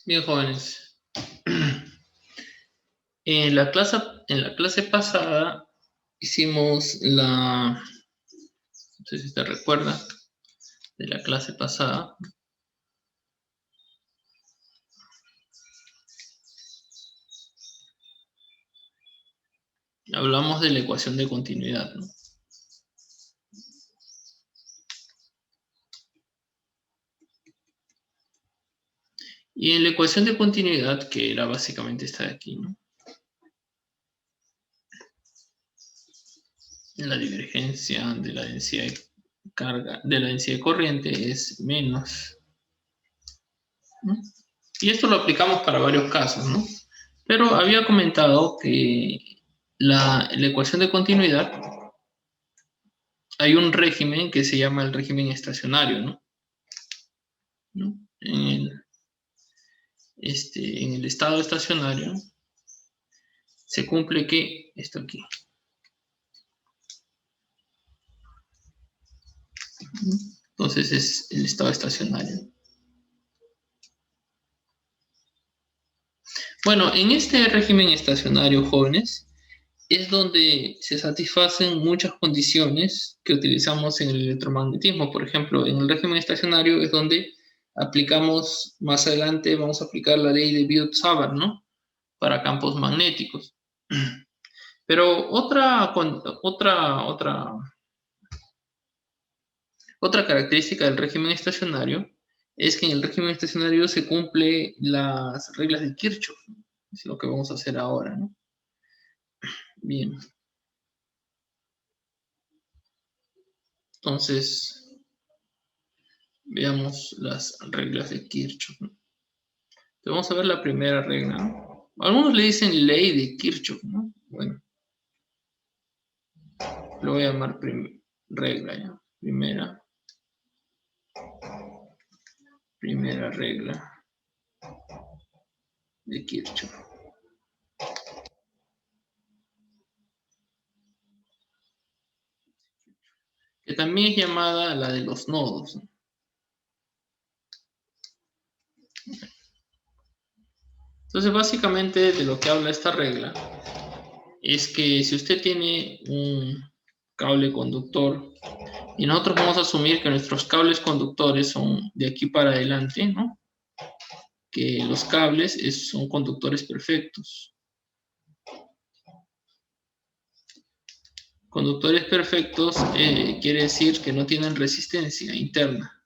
Bien, jóvenes. En la clase pasada hicimos no sé si te recuerda, de la clase pasada, hablamos de la ecuación de continuidad, ¿no? Y en la ecuación de continuidad, que era básicamente esta de aquí, ¿no? La divergencia de la densidad de carga, de la densidad de corriente es menos, ¿no? Y esto lo aplicamos para varios casos, ¿no? Pero había comentado que la ecuación de continuidad, hay un régimen que se llama el régimen estacionario, ¿no? ¿No? En el estado estacionario se cumple que esto aquí. Entonces es el estado estacionario. Bueno, en este régimen estacionario, jóvenes, es donde se satisfacen muchas condiciones que utilizamos en el electromagnetismo. Por ejemplo, en el régimen estacionario es donde aplicamos, más adelante vamos a aplicar la ley de Biot-Savart, ¿no? Para campos magnéticos. Pero otra característica del régimen estacionario es que en el régimen estacionario se cumplen las reglas de Kirchhoff. Es lo que vamos a hacer ahora, ¿no? Bien. Entonces, veamos las reglas de Kirchhoff, ¿no? Entonces, vamos a ver la primera regla, ¿no? Algunos le dicen ley de Kirchhoff, ¿no? Bueno, lo voy a llamar regla, ¿ya? Primera regla de Kirchhoff. Que también es llamada la de los nodos, ¿no? Entonces, básicamente de lo que habla esta regla es que si usted tiene un cable conductor y nosotros vamos a asumir que nuestros cables conductores son de aquí para adelante, ¿no? Que los cables son conductores perfectos. Conductores perfectos quiere decir que no tienen resistencia interna.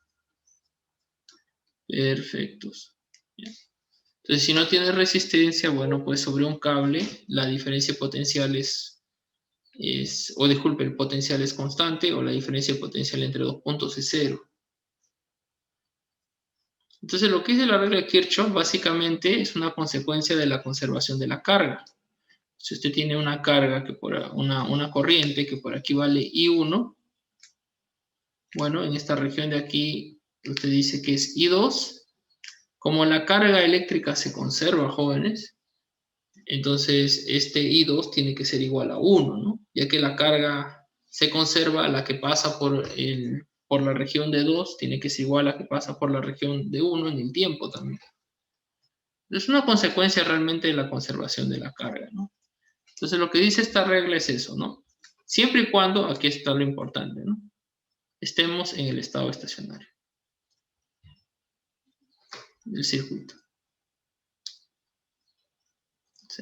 Perfectos. Entonces, si no tiene resistencia, bueno, pues sobre un cable la diferencia de potencial el potencial es constante o la diferencia de potencial entre dos puntos es cero. Entonces, lo que dice la regla de Kirchhoff básicamente es una consecuencia de la conservación de la carga. Si usted tiene una carga, una corriente que por aquí vale I1, bueno, en esta región de aquí usted dice que es I2. Como la carga eléctrica se conserva, jóvenes, entonces este I2 tiene que ser igual a 1, ¿no? Ya que la carga se conserva, la que pasa por la región de 2 tiene que ser igual a la que pasa por la región de 1 en el tiempo también. Es una consecuencia realmente de la conservación de la carga, ¿no? Entonces lo que dice esta regla es eso, ¿no? Siempre y cuando, aquí está lo importante, ¿no? Estemos en el estado estacionario del circuito.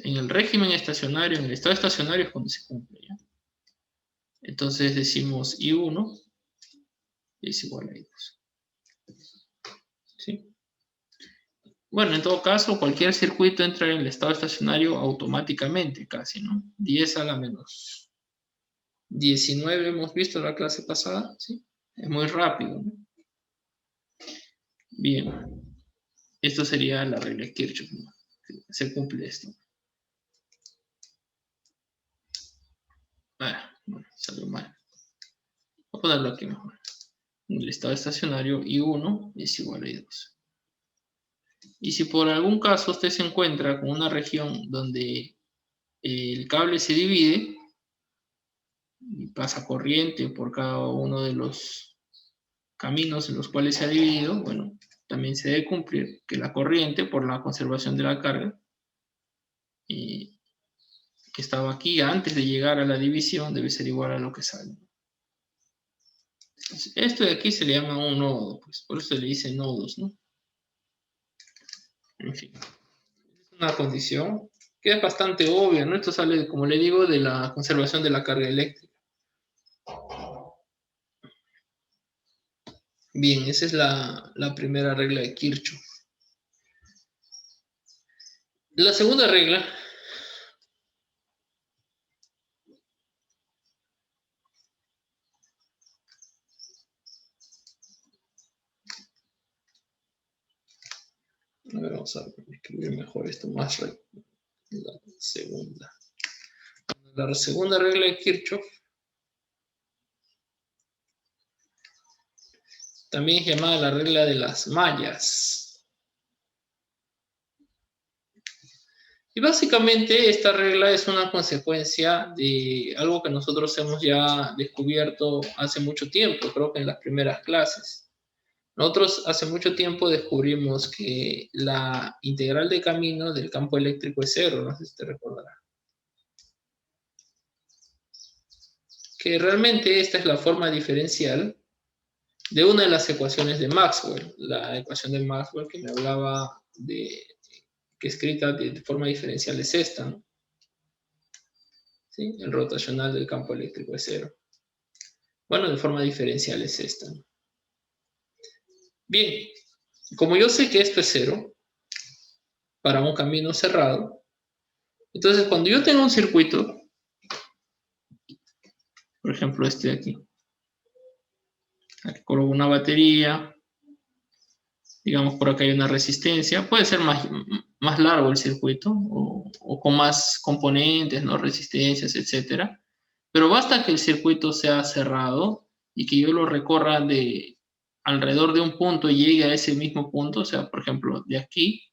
En el régimen estacionario, en el estado estacionario es cuando se cumple, ¿ya? Entonces decimos I1 es igual a I2. ¿Sí? Bueno, en todo caso, cualquier circuito entra en el estado estacionario automáticamente, casi, ¿no? 10 a la menos 19 hemos visto en la clase pasada, ¿sí? Es muy rápido, ¿no? Bien, esto sería la regla de Kirchhoff, ¿no? Se cumple esto. Bueno, salió mal. Voy a ponerlo aquí mejor. En el estado estacionario I1 es igual a I2. Y si por algún caso usted se encuentra con una región donde el cable se divide y pasa corriente por cada uno de los caminos en los cuales se ha dividido, bueno, también se debe cumplir que la corriente por la conservación de la carga que estaba aquí antes de llegar a la división debe ser igual a lo que sale. Entonces, esto de aquí se le llama un nodo, pues por eso se le dice nodos, ¿no? En fin, es una condición que es bastante obvia, ¿no? Esto sale, como le digo, de la conservación de la carga eléctrica. Bien, esa es la primera regla de Kirchhoff. La segunda regla a ver, vamos a escribir mejor esto más rápido. La segunda regla de Kirchhoff también es llamada la regla de las mallas. Y básicamente esta regla es una consecuencia de algo que nosotros hemos ya descubierto hace mucho tiempo, creo que en las primeras clases. Nosotros hace mucho tiempo descubrimos que la integral de camino del campo eléctrico es cero, no sé si te recordará. Que realmente esta es la forma diferencial de una de las ecuaciones de Maxwell, la ecuación de Maxwell que me hablaba de que escrita de forma diferencial es esta, ¿no? ¿Sí? El rotacional del campo eléctrico es cero. Bueno, de forma diferencial es esta, ¿no? Bien, como yo sé que esto es cero para un camino cerrado, entonces cuando yo tengo un circuito, por ejemplo este de aquí coloco una batería, digamos por acá hay una resistencia, puede ser más largo el circuito o con más componentes, ¿no? Resistencias, etcétera. Pero basta que el circuito sea cerrado y que yo lo recorra de alrededor de un punto y llegue a ese mismo punto, o sea, por ejemplo, de aquí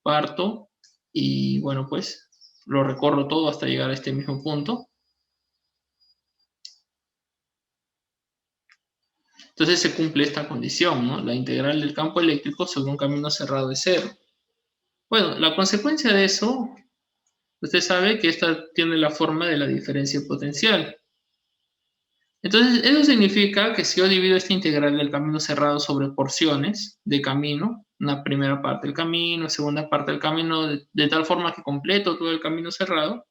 parto y bueno, pues lo recorro todo hasta llegar a este mismo punto. Entonces se cumple esta condición, ¿no? La integral del campo eléctrico sobre un camino cerrado es cero. Bueno, la consecuencia de eso, usted sabe que esta tiene la forma de la diferencia potencial. Entonces, eso significa que si yo divido esta integral del camino cerrado sobre porciones de camino, una primera parte del camino, segunda parte del camino, de tal forma que completo todo el camino cerrado,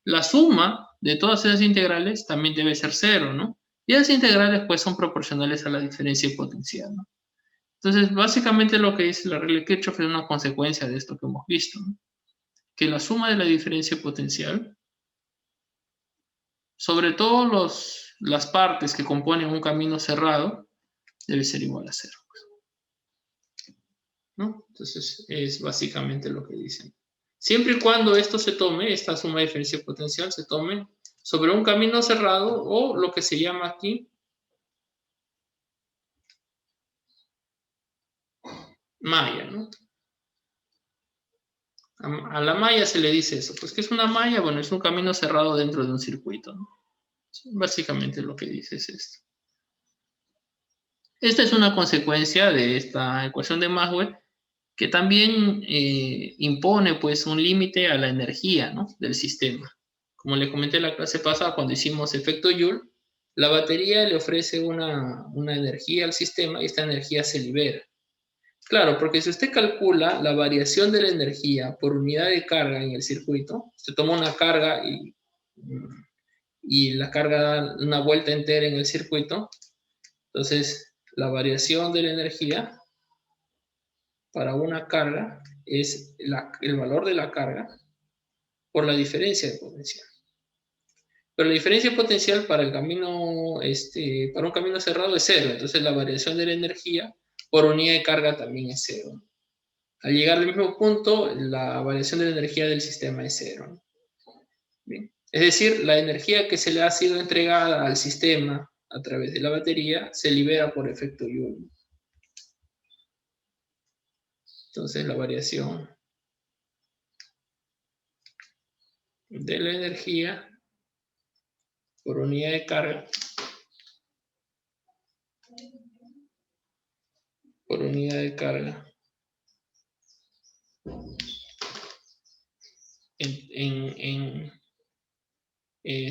la suma de todas esas integrales también debe ser cero, ¿no? Y esas integrales pues son proporcionales a la diferencia potencial, ¿no? Entonces, básicamente lo que dice la regla de Kirchhoff es una consecuencia de esto que hemos visto, ¿no? Que la suma de la diferencia potencial sobre todo las partes que componen un camino cerrado debe ser igual a cero, ¿no? Entonces es básicamente lo que dicen. Siempre y cuando esto se tome, esta suma de diferencia potencial se tome sobre un camino cerrado o lo que se llama aquí malla, ¿no? A la malla se le dice eso. Pues, ¿qué es una malla? Bueno, es un camino cerrado dentro de un circuito, ¿no? Básicamente lo que dice es esto. Esta es una consecuencia de esta ecuación de Maxwell que también impone pues un límite a la energía, ¿no? Del sistema. Como le comenté en la clase pasada cuando hicimos efecto Joule, la batería le ofrece una energía al sistema y esta energía se libera. Claro, porque si usted calcula la variación de la energía por unidad de carga en el circuito, usted toma una carga y la carga da una vuelta entera en el circuito, entonces la variación de la energía para una carga es el valor de la carga por la diferencia de potencial. Pero la diferencia potencial para el camino, para un camino cerrado es cero. Entonces la variación de la energía por unidad de carga también es cero. Al llegar al mismo punto, la variación de la energía del sistema es cero. Bien. Es decir, la energía que se le ha sido entregada al sistema a través de la batería se libera por efecto Joule. Entonces la variación de la energía por unidad de carga por unidad de carga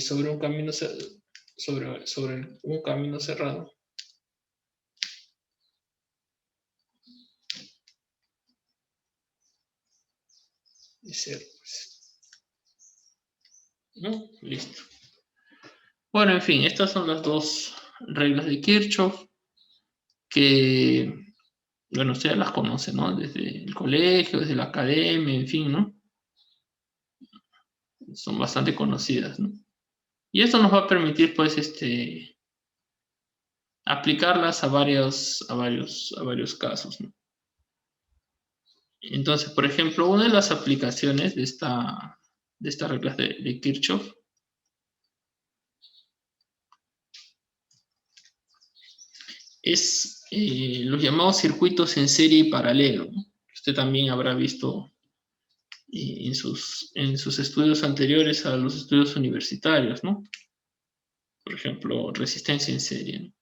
sobre un camino sobre un camino cerrado. Es cero, pues. ¿No? Listo. Bueno, en fin, estas son las dos reglas de Kirchhoff que, bueno, ustedes las conocen, ¿no? Desde el colegio, desde la academia, en fin, ¿no? Son bastante conocidas, ¿no? Y esto nos va a permitir, pues, aplicarlas a varios casos, ¿no? Entonces, por ejemplo, una de las aplicaciones de estas reglas de Kirchhoff es los llamados circuitos en serie y paralelo, ¿no? Usted también habrá visto en sus estudios anteriores a los estudios universitarios, ¿no? Por ejemplo, resistencia en serie, ¿no?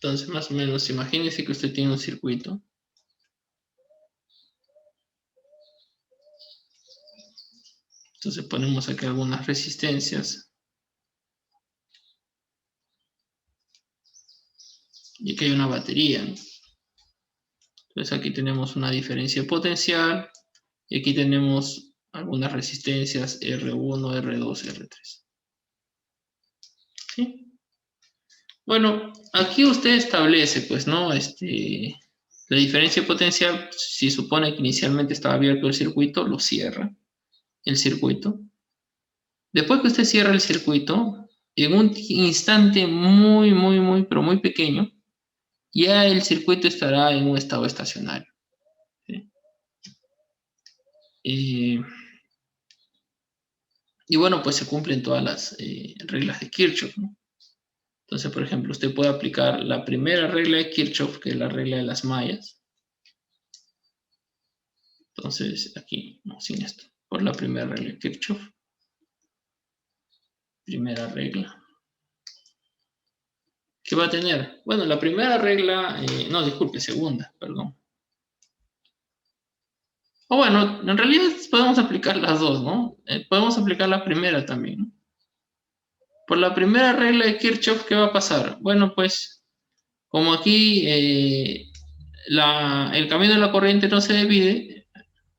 Entonces, más o menos, imagínese que usted tiene un circuito. Entonces ponemos aquí algunas resistencias. Y aquí hay una batería, ¿no? Entonces aquí tenemos una diferencia potencial. Y aquí tenemos algunas resistencias R1, R2, R3. ¿Sí? Bueno, aquí usted establece, pues, ¿no? La diferencia potencial, si supone que inicialmente estaba abierto el circuito, lo cierra el circuito. Después que usted cierra el circuito, en un instante muy, pero muy pequeño, ya el circuito estará en un estado estacionario. ¿Sí? Y bueno, pues se cumplen todas las reglas de Kirchhoff, ¿no? Entonces, por ejemplo, usted puede aplicar la primera regla de Kirchhoff, que es la regla de las mallas. Entonces, aquí, no, sin esto, por la primera regla de Kirchhoff. Primera regla. ¿Qué va a tener? Bueno, la primera regla, no, disculpe, segunda, perdón. O bueno, en realidad podemos aplicar las dos, ¿no? Podemos aplicar la primera también, ¿no? Por la primera regla de Kirchhoff, ¿qué va a pasar? Bueno, pues, como aquí el camino de la corriente no se divide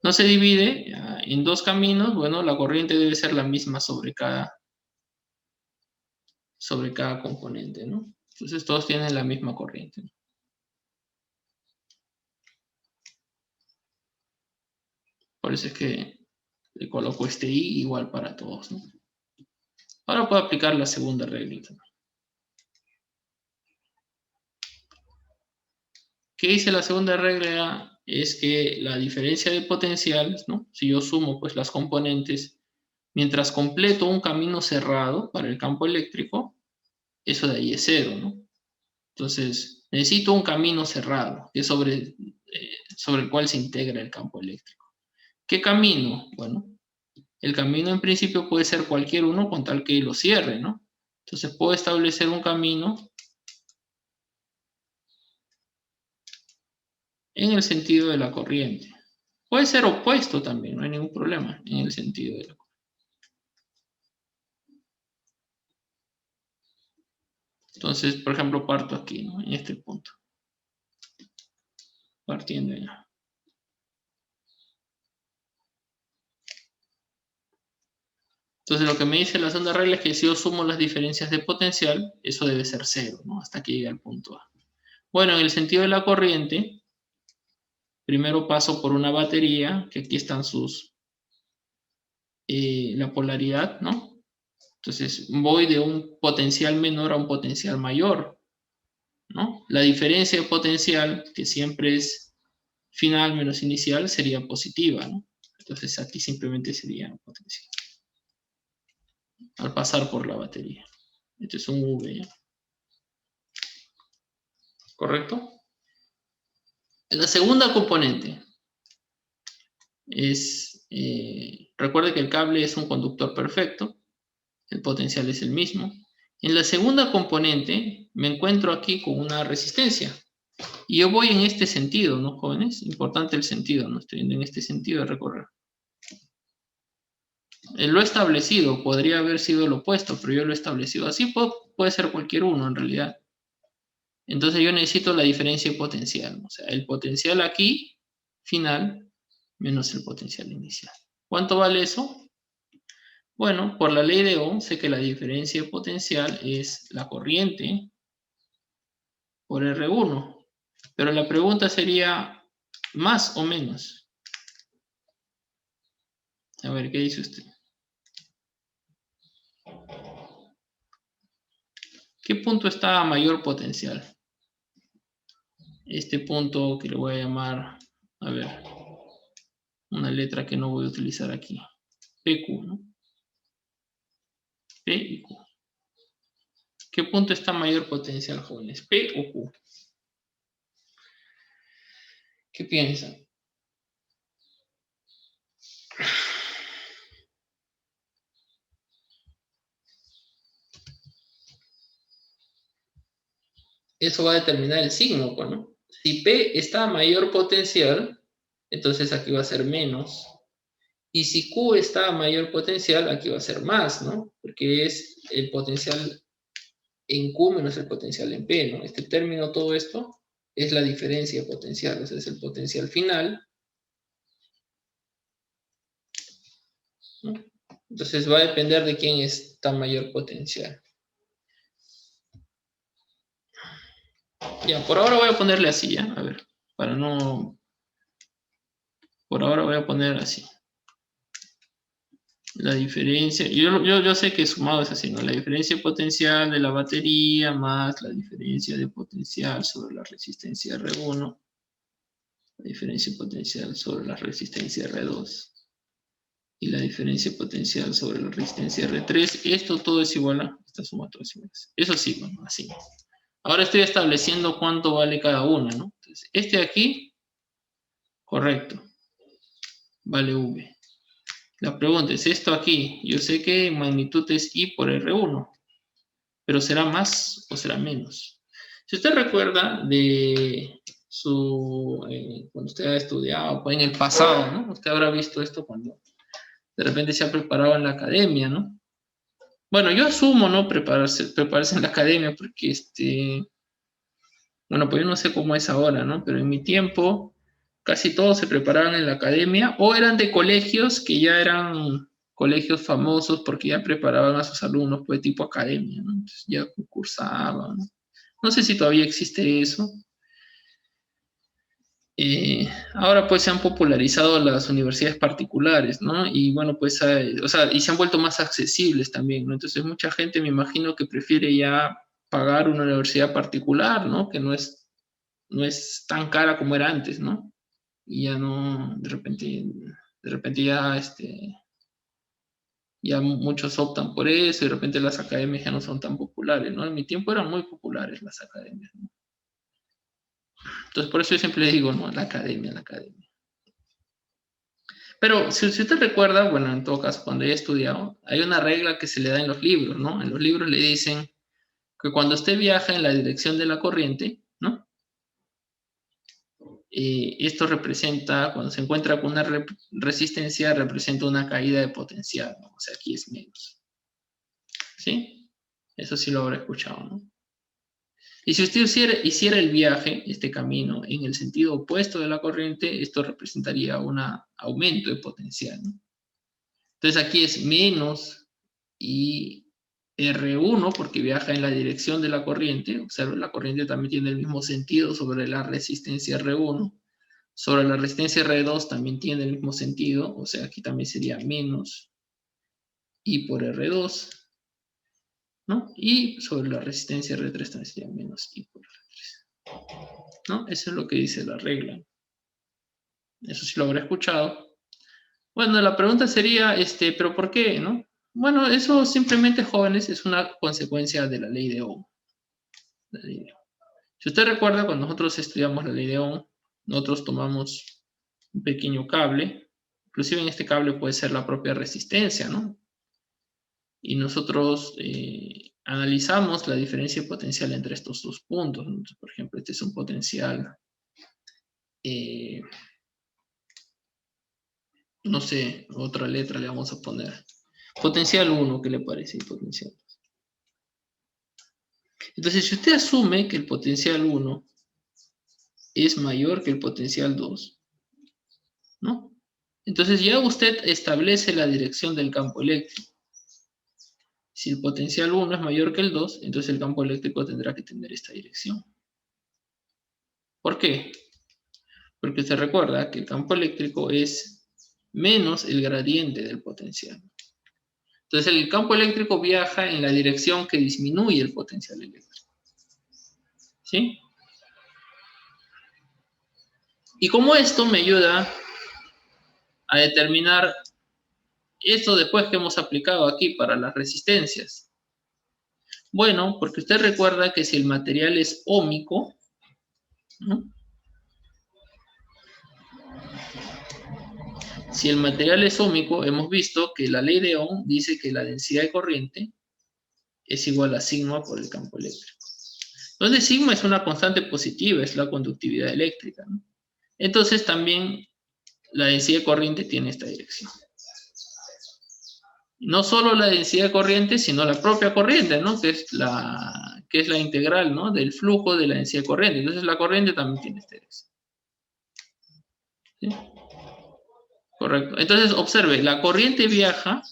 en dos caminos, bueno, la corriente debe ser la misma sobre cada componente, ¿no? Entonces todos tienen la misma corriente. Por eso es que le coloco este I igual para todos, ¿no? Ahora puedo aplicar la segunda reglita. ¿Qué dice la segunda regla? Es que la diferencia de potenciales, ¿no? Si yo sumo pues las componentes, mientras completo un camino cerrado para el campo eléctrico, eso de ahí es cero, ¿no? Entonces, necesito un camino cerrado, que es sobre el cual se integra el campo eléctrico. ¿Qué camino? Bueno, el camino en principio puede ser cualquier uno con tal que lo cierre, ¿no? Entonces puedo establecer un camino en el sentido de la corriente. Puede ser opuesto también, no hay ningún problema en el sentido de la corriente. Entonces, por ejemplo, parto aquí, ¿no? En este punto. Partiendo ya. Entonces, lo que me dice la segunda regla es que si yo sumo las diferencias de potencial, eso debe ser cero, ¿no? Hasta que llegue al punto A. Bueno, en el sentido de la corriente, primero paso por una batería, que aquí están la polaridad, ¿no? Entonces, voy de un potencial menor a un potencial mayor, ¿no? La diferencia de potencial, que siempre es final menos inicial, sería positiva, ¿no? Entonces, aquí simplemente sería potencial al pasar por la batería. Esto es un V, ¿ya? ¿Correcto? La segunda componente es, recuerde que el cable es un conductor perfecto, el potencial es el mismo. En la segunda componente me encuentro aquí con una resistencia. Y yo voy en este sentido, ¿no, jóvenes? Importante el sentido, ¿no? Estoy yendo en este sentido de recorrer. Lo he establecido, podría haber sido lo opuesto, pero yo lo he establecido. Así puede ser cualquier uno, en realidad. Entonces yo necesito la diferencia de potencial. O sea, el potencial aquí, final, menos el potencial inicial. ¿Cuánto vale eso? Bueno, por la ley de Ohm, sé que la diferencia de potencial es la corriente por R1. Pero la pregunta sería, ¿más o menos? A ver, ¿qué dice usted? ¿Qué punto está a mayor potencial? Este punto que le voy a llamar, a ver, una letra que no voy a utilizar aquí. PQ, ¿no? P y Q. ¿Qué punto está a mayor potencial, jóvenes? ¿P o Q? ¿Qué piensan? Eso va a determinar el signo, pues, ¿no? Si P está a mayor potencial, entonces aquí va a ser menos. Y si Q está a mayor potencial, aquí va a ser más, ¿no? Porque es el potencial en Q menos el potencial en P, ¿no? Este término, todo esto, es la diferencia potencial, o sea, es el potencial final, ¿no? Entonces va a depender de quién está mayor potencial. Ya, por ahora voy a ponerle así, ¿ya? A ver, para no... Por ahora voy a poner así. La diferencia, yo sé que sumado es así, ¿no? La diferencia potencial de la batería más la diferencia de potencial sobre la resistencia R1, la diferencia potencial sobre la resistencia R2 y la diferencia potencial sobre la resistencia R3. Esto todo es igual a esta suma, todo es igual. Eso sí, bueno, así. Ahora estoy estableciendo cuánto vale cada una, ¿no? Entonces, este de aquí, correcto, vale V. La pregunta es, esto aquí, yo sé que magnitud es I por R1, pero ¿será más o será menos? Si usted recuerda de cuando usted ha estudiado, pues en el pasado, ¿no? Usted habrá visto esto cuando de repente se ha preparado en la academia, ¿no? Bueno, yo asumo, ¿no? Prepararse en la academia porque, bueno, pues yo no sé cómo es ahora, ¿no? Pero en mi tiempo casi todos se preparaban en la academia o eran de colegios que ya eran colegios famosos porque ya preparaban a sus alumnos, pues tipo academia, ¿no? Entonces ya concursaban, ¿no? No sé si todavía existe eso. Ahora pues se han popularizado las universidades particulares, ¿no? Y bueno, pues, o sea, y se han vuelto más accesibles también, ¿no? Entonces mucha gente me imagino que prefiere ya pagar una universidad particular, ¿no? Que no es tan cara como era antes, ¿no? Y ya no, de repente ya, ya muchos optan por eso, y de repente las academias ya no son tan populares, ¿no? En mi tiempo eran muy populares las academias, ¿no? Entonces por eso yo siempre le digo, ¿no? La academia, la academia. Pero si usted recuerda, bueno, en todo caso, cuando he estudiado, hay una regla que se le da en los libros, ¿no? En los libros le dicen que cuando usted viaja en la dirección de la corriente, ¿no? Esto representa, cuando se encuentra con una resistencia, representa una caída de potencial, ¿no? O sea, aquí es menos. ¿Sí? Eso sí lo habrá escuchado, ¿no? Y si usted hiciera el viaje, este camino, en el sentido opuesto de la corriente, esto representaría un aumento de potencial, ¿no? Entonces aquí es menos y R1 porque viaja en la dirección de la corriente. Observa, la corriente también tiene el mismo sentido sobre la resistencia R1. Sobre la resistencia R2 también tiene el mismo sentido, o sea, aquí también sería menos I por R2, ¿no? Y sobre la resistencia R3 también sería menos I por R3, ¿no? Eso es lo que dice la regla. Eso sí lo habrá escuchado. Bueno, la pregunta sería, ¿pero por qué, no? Bueno, eso simplemente, jóvenes, es una consecuencia de la ley de Ohm. La ley de Ohm. Si usted recuerda, cuando nosotros estudiamos la ley de Ohm, nosotros tomamos un pequeño cable, inclusive en este cable puede ser la propia resistencia, ¿no? y nosotros analizamos la diferencia potencial entre estos dos puntos. Entonces, por ejemplo, este es un potencial, no sé, otra letra le vamos a poner. Potencial 1, ¿qué le parece? Potencial 2. Entonces, si usted asume que el potencial 1 es mayor que el potencial 2, ¿no? Entonces ya usted establece la dirección del campo eléctrico. Si el potencial 1 es mayor que el 2, entonces el campo eléctrico tendrá que tener esta dirección. ¿Por qué? Porque se recuerda que el campo eléctrico es menos el gradiente del potencial. Entonces el campo eléctrico viaja en la dirección que disminuye el potencial eléctrico. ¿Sí? Y como esto me ayuda a determinar esto después que hemos aplicado aquí para las resistencias. Bueno, porque usted recuerda que si el material es óhmico, ¿no? Si el material es óhmico, hemos visto que la ley de Ohm dice que la densidad de corriente es igual a sigma por el campo eléctrico. Entonces, sigma es una constante positiva, es la conductividad eléctrica, ¿no? Entonces, también la densidad de corriente tiene esta dirección. No solo la densidad de corriente, sino la propia corriente, ¿no? Que es la integral, ¿no? Del flujo de la densidad de corriente. Entonces, la corriente también tiene esta dirección. ¿Sí? Correcto. Entonces, observe, la corriente viaja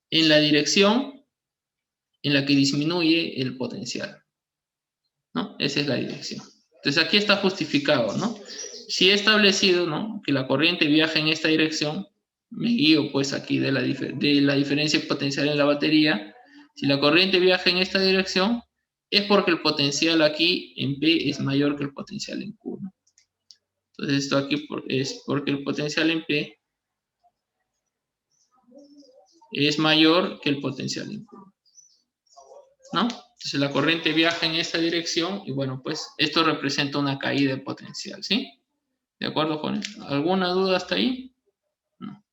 en la dirección en la que disminuye el potencial, ¿no? Esa es la dirección. Entonces, aquí está justificado, ¿no? Si he establecido, ¿no?, que la corriente viaja en esta dirección, me guío pues aquí de la diferencia potencial en la batería. Si la corriente viaja en esta dirección, es porque el potencial aquí en P es mayor que el potencial en Q, ¿no? Entonces, esto aquí es porque el potencial en P es mayor que el potencial en Q, ¿no? Entonces la corriente viaja en esta dirección y bueno, pues esto representa una caída de potencial, ¿sí? ¿De acuerdo con esto? ¿Alguna duda hasta ahí? No.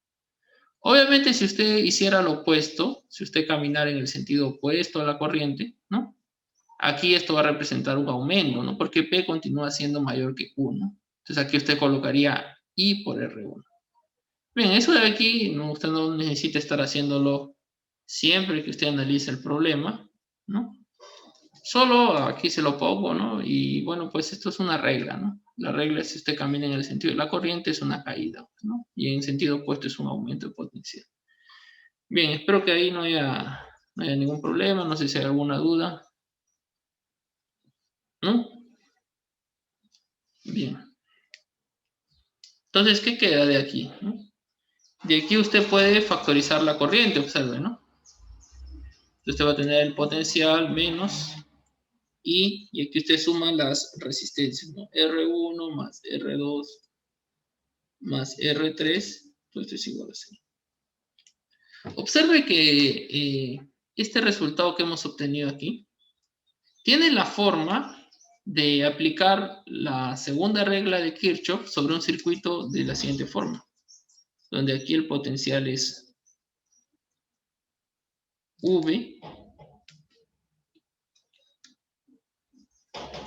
Obviamente si usted hiciera lo opuesto, si usted caminara en el sentido opuesto a la corriente, ¿no? Aquí esto va a representar un aumento, ¿no? Porque P continúa siendo mayor que Q, ¿no? Entonces aquí usted colocaría I por R1. Bien, eso de aquí, no, usted no necesita estar haciéndolo siempre que usted analice el problema, ¿no? Solo aquí se lo pongo, ¿no? Y bueno, pues esto es una regla, ¿no? La regla es si usted camina en el sentido de la corriente es una caída, ¿no? Y en sentido opuesto es un aumento de potencial. Bien, espero que ahí no haya ningún problema, no sé si hay alguna duda, ¿no? Bien. Entonces, ¿qué queda de aquí? ¿No? De aquí usted puede factorizar la corriente, observe, ¿no? Usted va a tener el potencial menos y aquí usted suma las resistencias, ¿no? R1 más R2 más R3, pues esto es igual a 0. Observe que este resultado que hemos obtenido aquí tiene la forma de aplicar la segunda regla de Kirchhoff sobre un circuito de la siguiente forma, donde aquí el potencial es V,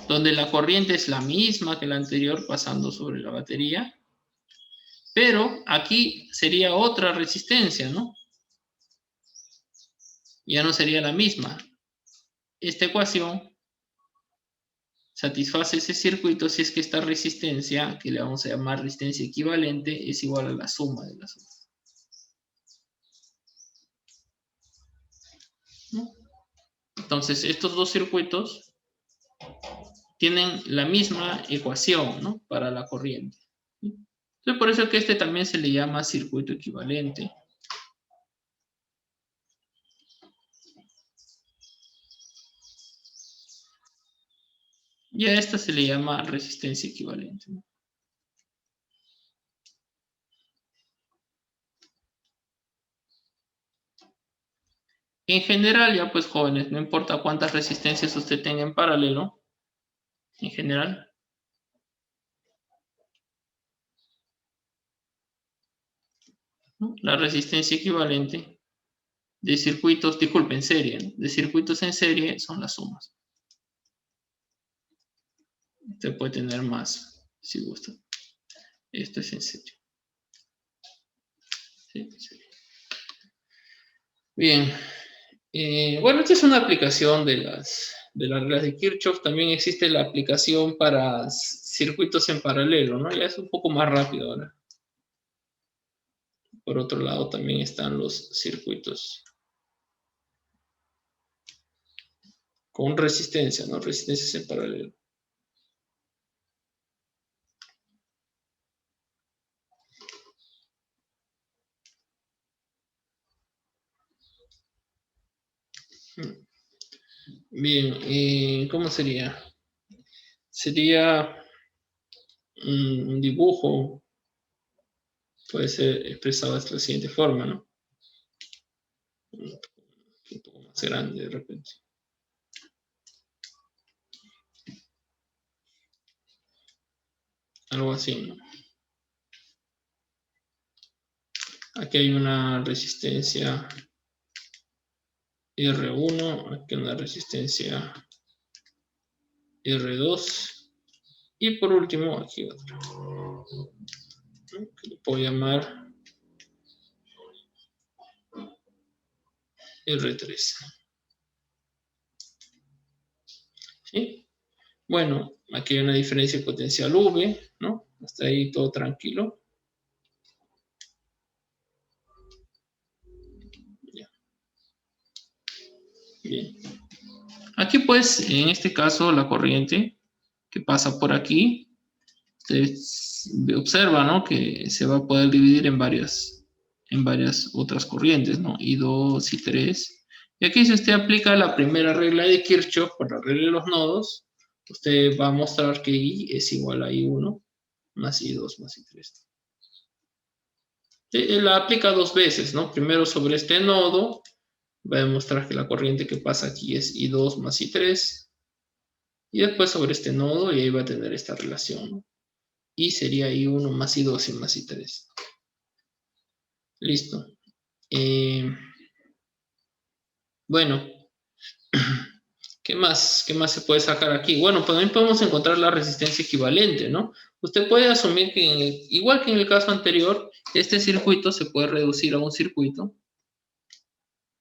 donde la corriente es la misma que la anterior pasando sobre la batería, pero aquí sería otra resistencia, ¿no? Ya no sería la misma. Esta ecuación satisface ese circuito si es que esta resistencia, que le vamos a llamar resistencia equivalente, es igual a la suma de las otras, ¿no? Entonces, estos dos circuitos tienen la misma ecuación, ¿no?, para la corriente. Entonces, por eso es que este también se le llama circuito equivalente. Y a esta se le llama resistencia equivalente, ¿no? En general, ya pues jóvenes, no importa cuántas resistencias usted tenga en paralelo, en general, ¿no?, la resistencia equivalente de circuitos, disculpen, en serie, ¿no? De circuitos en serie son las sumas. Usted puede tener más, si gusta. Esto es en serie. Sí, en serie. Bien. Bueno, esta es una aplicación de las reglas de Kirchhoff. También existe la aplicación para circuitos en paralelo, ¿no? Ya es un poco más rápido ahora. Por otro lado, también están los circuitos con resistencia, ¿no? Resistencias en paralelo. Bien, ¿cómo sería? Sería un dibujo, puede ser expresado de la siguiente forma, ¿no? Un poco más grande de repente. Algo así, ¿no? Aquí hay una resistencia R1, aquí una resistencia R2 y por último aquí otra, que le puedo llamar R3. ¿Sí? Bueno, aquí hay una diferencia potencial V, ¿no? Hasta ahí todo tranquilo. Ya. Bien. Aquí pues, en este caso, la corriente que pasa por aquí, usted observa, ¿no? Que se va a poder dividir en varias otras corrientes, ¿no? I2, I3. Y aquí si usted aplica la primera regla de Kirchhoff por la regla de los nodos, usted va a mostrar que I es igual a I1 más I2 más I3. La aplica dos veces, ¿no? Primero sobre este nodo, va a demostrar que la corriente que pasa aquí es I2 más I3. Y después sobre este nodo, y ahí va a tener esta relación, ¿no? Y sería I1 más I2 y más I3. Listo. Bueno, ¿qué más se puede sacar aquí? Bueno, pues también podemos encontrar la resistencia equivalente, ¿no? Usted puede asumir que, igual que en el caso anterior, este circuito se puede reducir a un circuito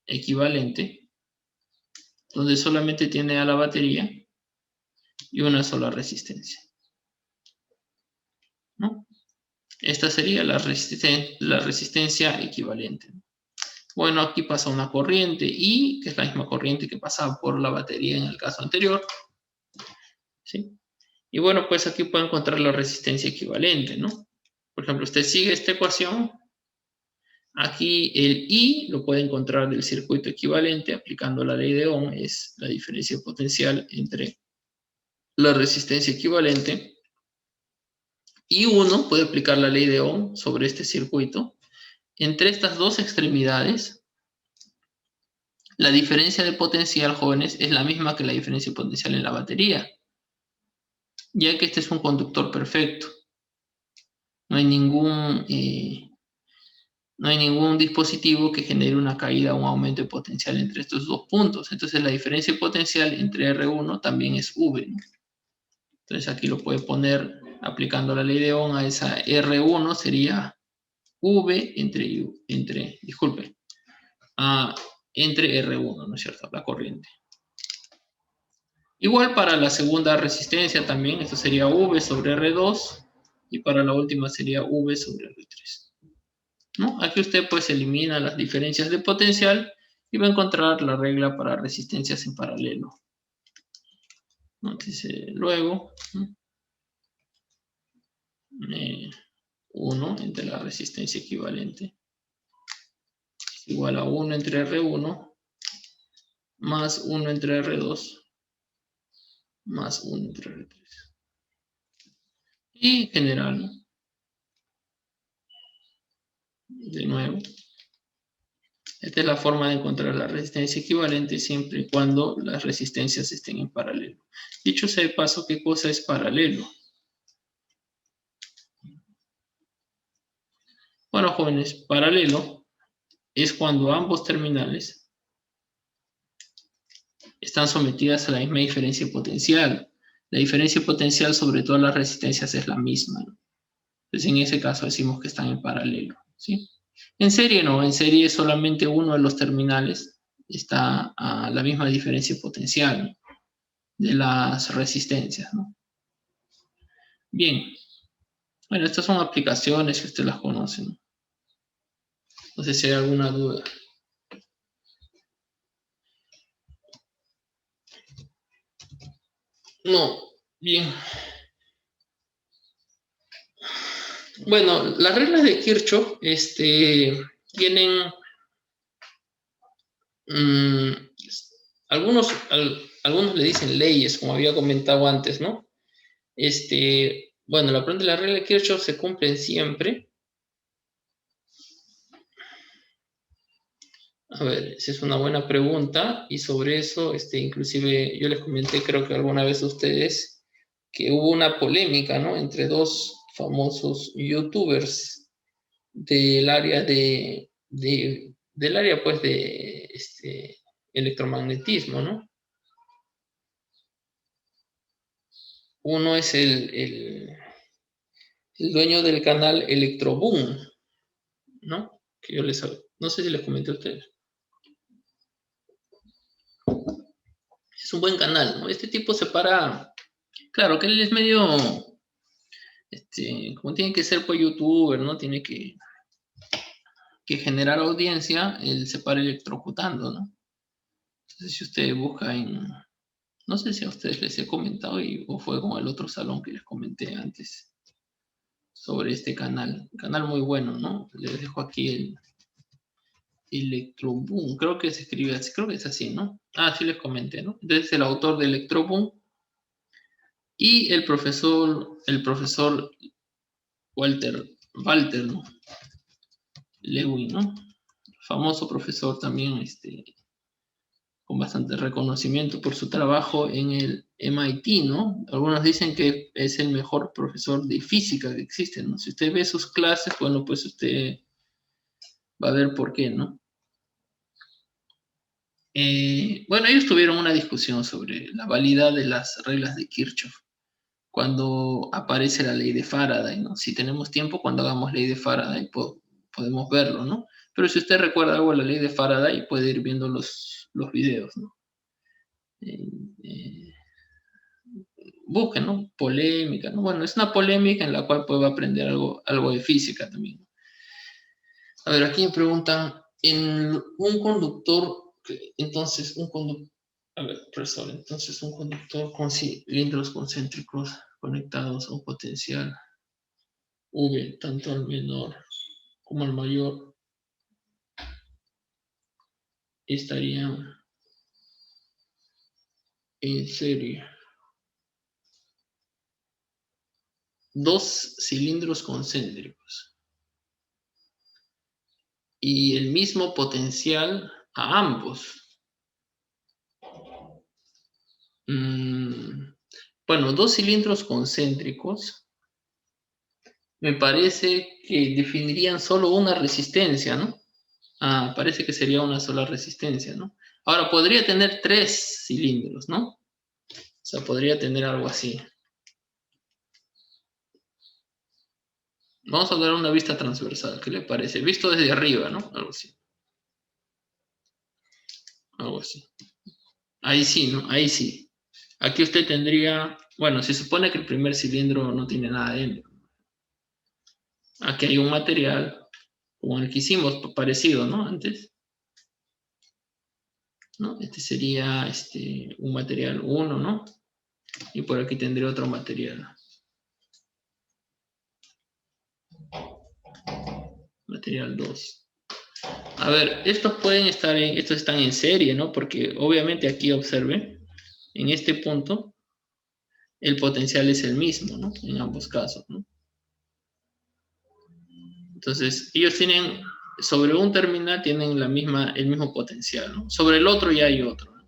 equivalente, donde solamente tiene a la batería y una sola resistencia, ¿no? Esta sería la resistencia equivalente. Bueno, aquí pasa una corriente I, que es la misma corriente que pasaba por la batería en el caso anterior, ¿sí? Y bueno, pues aquí puede encontrar la resistencia equivalente, ¿no? Por ejemplo, usted sigue esta ecuación. Aquí el I lo puede encontrar del circuito equivalente aplicando la ley de Ohm, es la diferencia potencial entre la resistencia equivalente. Y uno puede aplicar la ley de Ohm sobre este circuito. Entre estas dos extremidades, la diferencia de potencial, jóvenes, es la misma que la diferencia potencial en la batería, ya que este es un conductor perfecto. No hay ningún dispositivo que genere una caída o un aumento de potencial entre estos dos puntos. Entonces la diferencia de potencial entre R1 también es V, ¿no? Entonces aquí lo puede poner aplicando la ley de Ohm a esa R1 sería V entre R1, ¿no es cierto? La corriente. Igual para la segunda resistencia también, esto sería V sobre R2 y para la última sería V sobre R3. ¿No? Aquí usted pues elimina las diferencias de potencial y va a encontrar la regla para resistencias en paralelo. Entonces, luego, 1 entre la resistencia equivalente es igual a 1 entre R1 más 1 entre R2 más 1 entre R3. Y en general, ¿no? De nuevo, esta es la forma de encontrar la resistencia equivalente siempre y cuando las resistencias estén en paralelo. Dicho sea de paso, ¿qué cosa es paralelo? Bueno, jóvenes, paralelo es cuando ambos terminales están sometidas a la misma diferencia potencial. La diferencia potencial sobre todas las resistencias es la misma, ¿no? Entonces, en ese caso decimos que están en paralelo, ¿sí? En serie no, en serie solamente uno de los terminales está a la misma diferencia potencial, ¿no?, de las resistencias, ¿no? Bien, bueno, estas son aplicaciones que ustedes las conocen. No sé si hay alguna duda. No, bien. Bueno, las reglas de Kirchhoff tienen algunos le dicen leyes, como había comentado antes, ¿no? Bueno, la regla de Kirchhoff se cumplen siempre. A ver, esa es una buena pregunta y sobre eso, inclusive yo les comenté, creo que alguna vez a ustedes, que hubo una polémica, ¿no?, entre dos famosos youtubers del área del área, pues, de electromagnetismo, ¿no? Uno es el dueño del canal Electroboom, ¿no? Que yo no sé si les comenté a ustedes. Es un buen canal, ¿no? Este tipo se para, claro que él es medio, como tiene que ser pues youtuber, ¿no? Tiene que generar audiencia, él se para electrocutando, ¿no? Entonces, si usted busca no sé si a ustedes les he comentado o fue con el otro salón que les comenté antes sobre este canal. Un canal muy bueno, ¿no? Les dejo aquí el Electroboom, creo que se escribe así, creo que es así, ¿no? Ah, sí les comenté, ¿no? Entonces, el autor de Electroboom y el profesor Walter, ¿no?, Lewin, ¿no? Famoso profesor también, con bastante reconocimiento por su trabajo en el MIT, ¿no? Algunos dicen que es el mejor profesor de física que existe, ¿no? Si usted ve sus clases, bueno, pues usted va a ver por qué, ¿no? Bueno, ellos tuvieron una discusión sobre la validad de las reglas de Kirchhoff cuando aparece la ley de Faraday, ¿no? Si tenemos tiempo, cuando hagamos ley de Faraday podemos verlo, ¿no? Pero si usted recuerda algo de la ley de Faraday, puede ir viendo los videos, ¿no? Eh, Busquen, ¿no? Polémica, ¿no? Bueno, es una polémica en la cual puede aprender algo de física también. A ver, aquí me preguntan, en un conductor, entonces, a ver, profesor, entonces un conductor con cilindros concéntricos conectados a un potencial V, tanto al menor como al mayor, estarían en serie. Dos cilindros concéntricos y el mismo potencial a ambos. Bueno, dos cilindros concéntricos me parece que definirían solo una resistencia, ¿no? Ah, parece que sería una sola resistencia, ¿no? Ahora, podría tener tres cilindros, ¿no? O sea, podría tener algo así. Vamos a dar una vista transversal, ¿qué le parece? Visto desde arriba, ¿no? Algo así. Algo así. Ahí sí, ¿no? Ahí sí. Aquí usted tendría, bueno, se supone que el primer cilindro no tiene nada dentro. Aquí hay un material como el que hicimos, parecido, ¿no? Antes, ¿no? Este sería un material 1, ¿no? Y por aquí tendría otro material. Material 2. A ver, estos están en serie, ¿no? Porque obviamente aquí observe, en este punto, el potencial es el mismo, ¿no? En ambos casos, ¿no? Entonces, ellos tienen, sobre un terminal tienen el mismo potencial, ¿no? Sobre el otro ya hay otro, ¿no?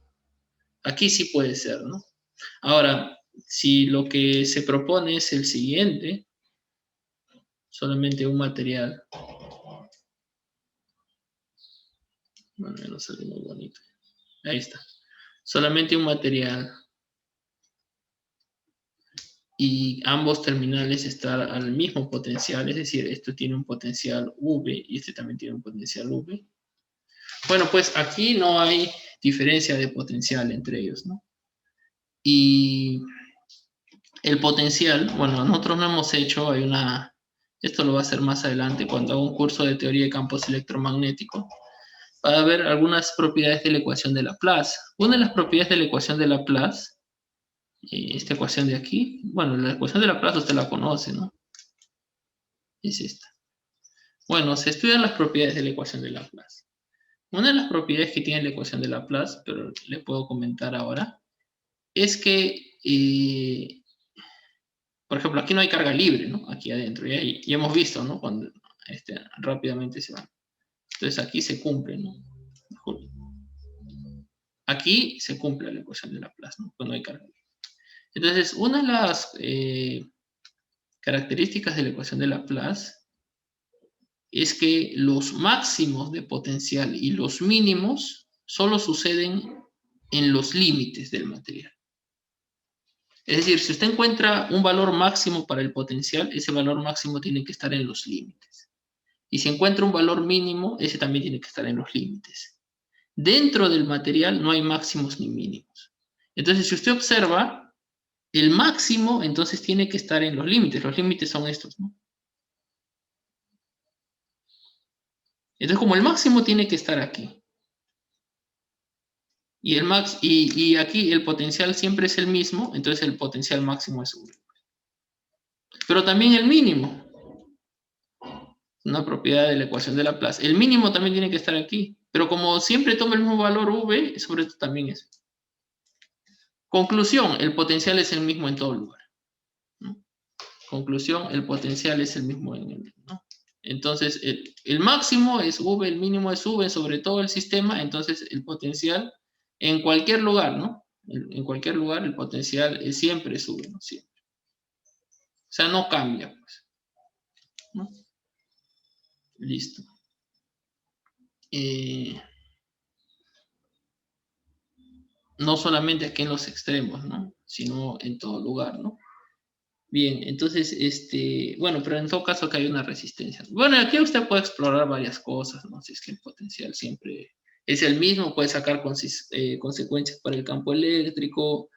Aquí sí puede ser, ¿no? Ahora, si lo que se propone es el siguiente, solamente un material Bueno, ya no sale muy bonito. Ahí está. Solamente un material. Y ambos terminales están al mismo potencial, es decir, esto tiene un potencial V y este también tiene un potencial V. Bueno, pues aquí no hay diferencia de potencial entre ellos, ¿no? Y el potencial, bueno, nosotros no hemos hecho, esto lo va a hacer más adelante cuando haga un curso de teoría de campos electromagnéticos, para ver algunas propiedades de la ecuación de Laplace. Una de las propiedades de la ecuación de Laplace, esta ecuación de aquí, bueno, la ecuación de Laplace usted la conoce, ¿no? Es esta. Bueno, se estudian las propiedades de la ecuación de Laplace. Una de las propiedades que tiene la ecuación de Laplace, pero le puedo comentar ahora, es que, por ejemplo, aquí no hay carga libre, ¿no? Aquí adentro, ya hemos visto, ¿no? Cuando rápidamente se van. Entonces aquí se cumple, ¿no? Aquí se cumple la ecuación de Laplace, ¿no? Cuando hay carga libre. Entonces, una de las características de la ecuación de Laplace es que los máximos de potencial y los mínimos solo suceden en los límites del material. Es decir, si usted encuentra un valor máximo para el potencial, ese valor máximo tiene que estar en los límites. Y si encuentra un valor mínimo, ese también tiene que estar en los límites. Dentro del material no hay máximos ni mínimos. Entonces, si usted observa, el máximo entonces tiene que estar en los límites. Los límites son estos, ¿no? Entonces, como el máximo tiene que estar aquí, y aquí el potencial siempre es el mismo, entonces el potencial máximo es 1. Pero también el mínimo, una propiedad de la ecuación de Laplace, el mínimo también tiene que estar aquí. Pero como siempre toma el mismo valor V, sobre esto también es. Conclusión, el potencial es el mismo en todo lugar, ¿no? Conclusión, el potencial es el mismo en el, ¿no? Entonces, el máximo es V, el mínimo es V sobre todo el sistema, entonces el potencial en cualquier lugar, ¿no? En cualquier lugar el potencial siempre es V, ¿no? Siempre. O sea, no cambia, pues, ¿no? Listo. No solamente aquí en los extremos, ¿no? Sino en todo lugar, ¿no? Bien, entonces, bueno, pero en todo caso que hay una resistencia. Bueno, aquí usted puede explorar varias cosas, ¿no? Si es que el potencial siempre es el mismo, puede sacar consecuencias para el campo eléctrico,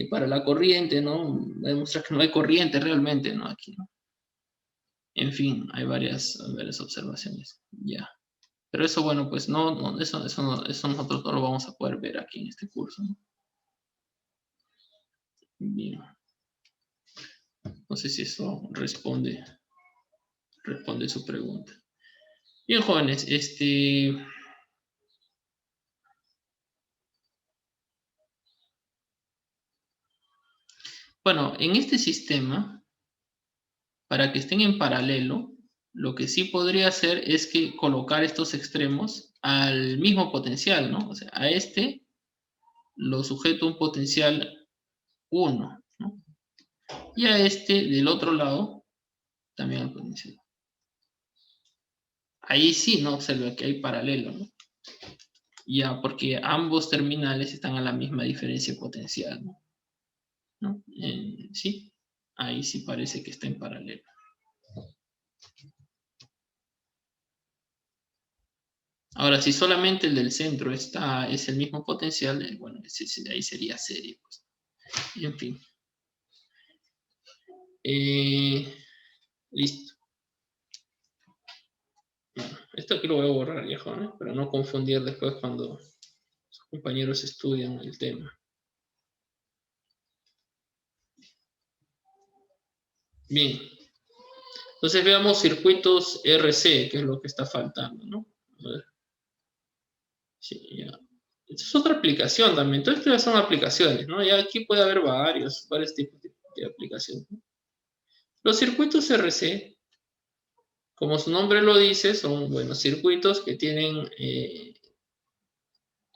para la corriente, ¿no? Demuestra que no hay corriente realmente, ¿no? Aquí, ¿no? En fin, hay varias observaciones, ya. Pero eso, bueno, pues eso nosotros no lo vamos a poder ver aquí en este curso, ¿no? Bien. No sé si eso responde su pregunta. Bien, jóvenes, bueno, en este sistema, para que estén en paralelo, lo que sí podría hacer es que colocar estos extremos al mismo potencial, ¿no? O sea, a este lo sujeto un potencial 1, ¿no? Y a este del otro lado también el potencial. Ahí sí, ¿no? Observa que hay paralelo, ¿no? Ya, porque ambos terminales están a la misma diferencia potencial, ¿no? ¿No? Sí, ahí sí parece que está en paralelo. Ahora, si solamente el del centro es el mismo potencial, bueno, ahí sería serie, pues. En fin. Listo. Bueno, esto aquí lo voy a borrar, viejo, ¿no? Para no confundir después cuando sus compañeros estudian el tema. Bien. Entonces veamos circuitos RC, que es lo que está faltando, ¿no? A ver. Sí, ya. Esta es otra aplicación también. Todas estas son aplicaciones, ¿no? Ya aquí puede haber varios tipos de aplicaciones, ¿no? Los circuitos RC, como su nombre lo dice, son buenos circuitos que tienen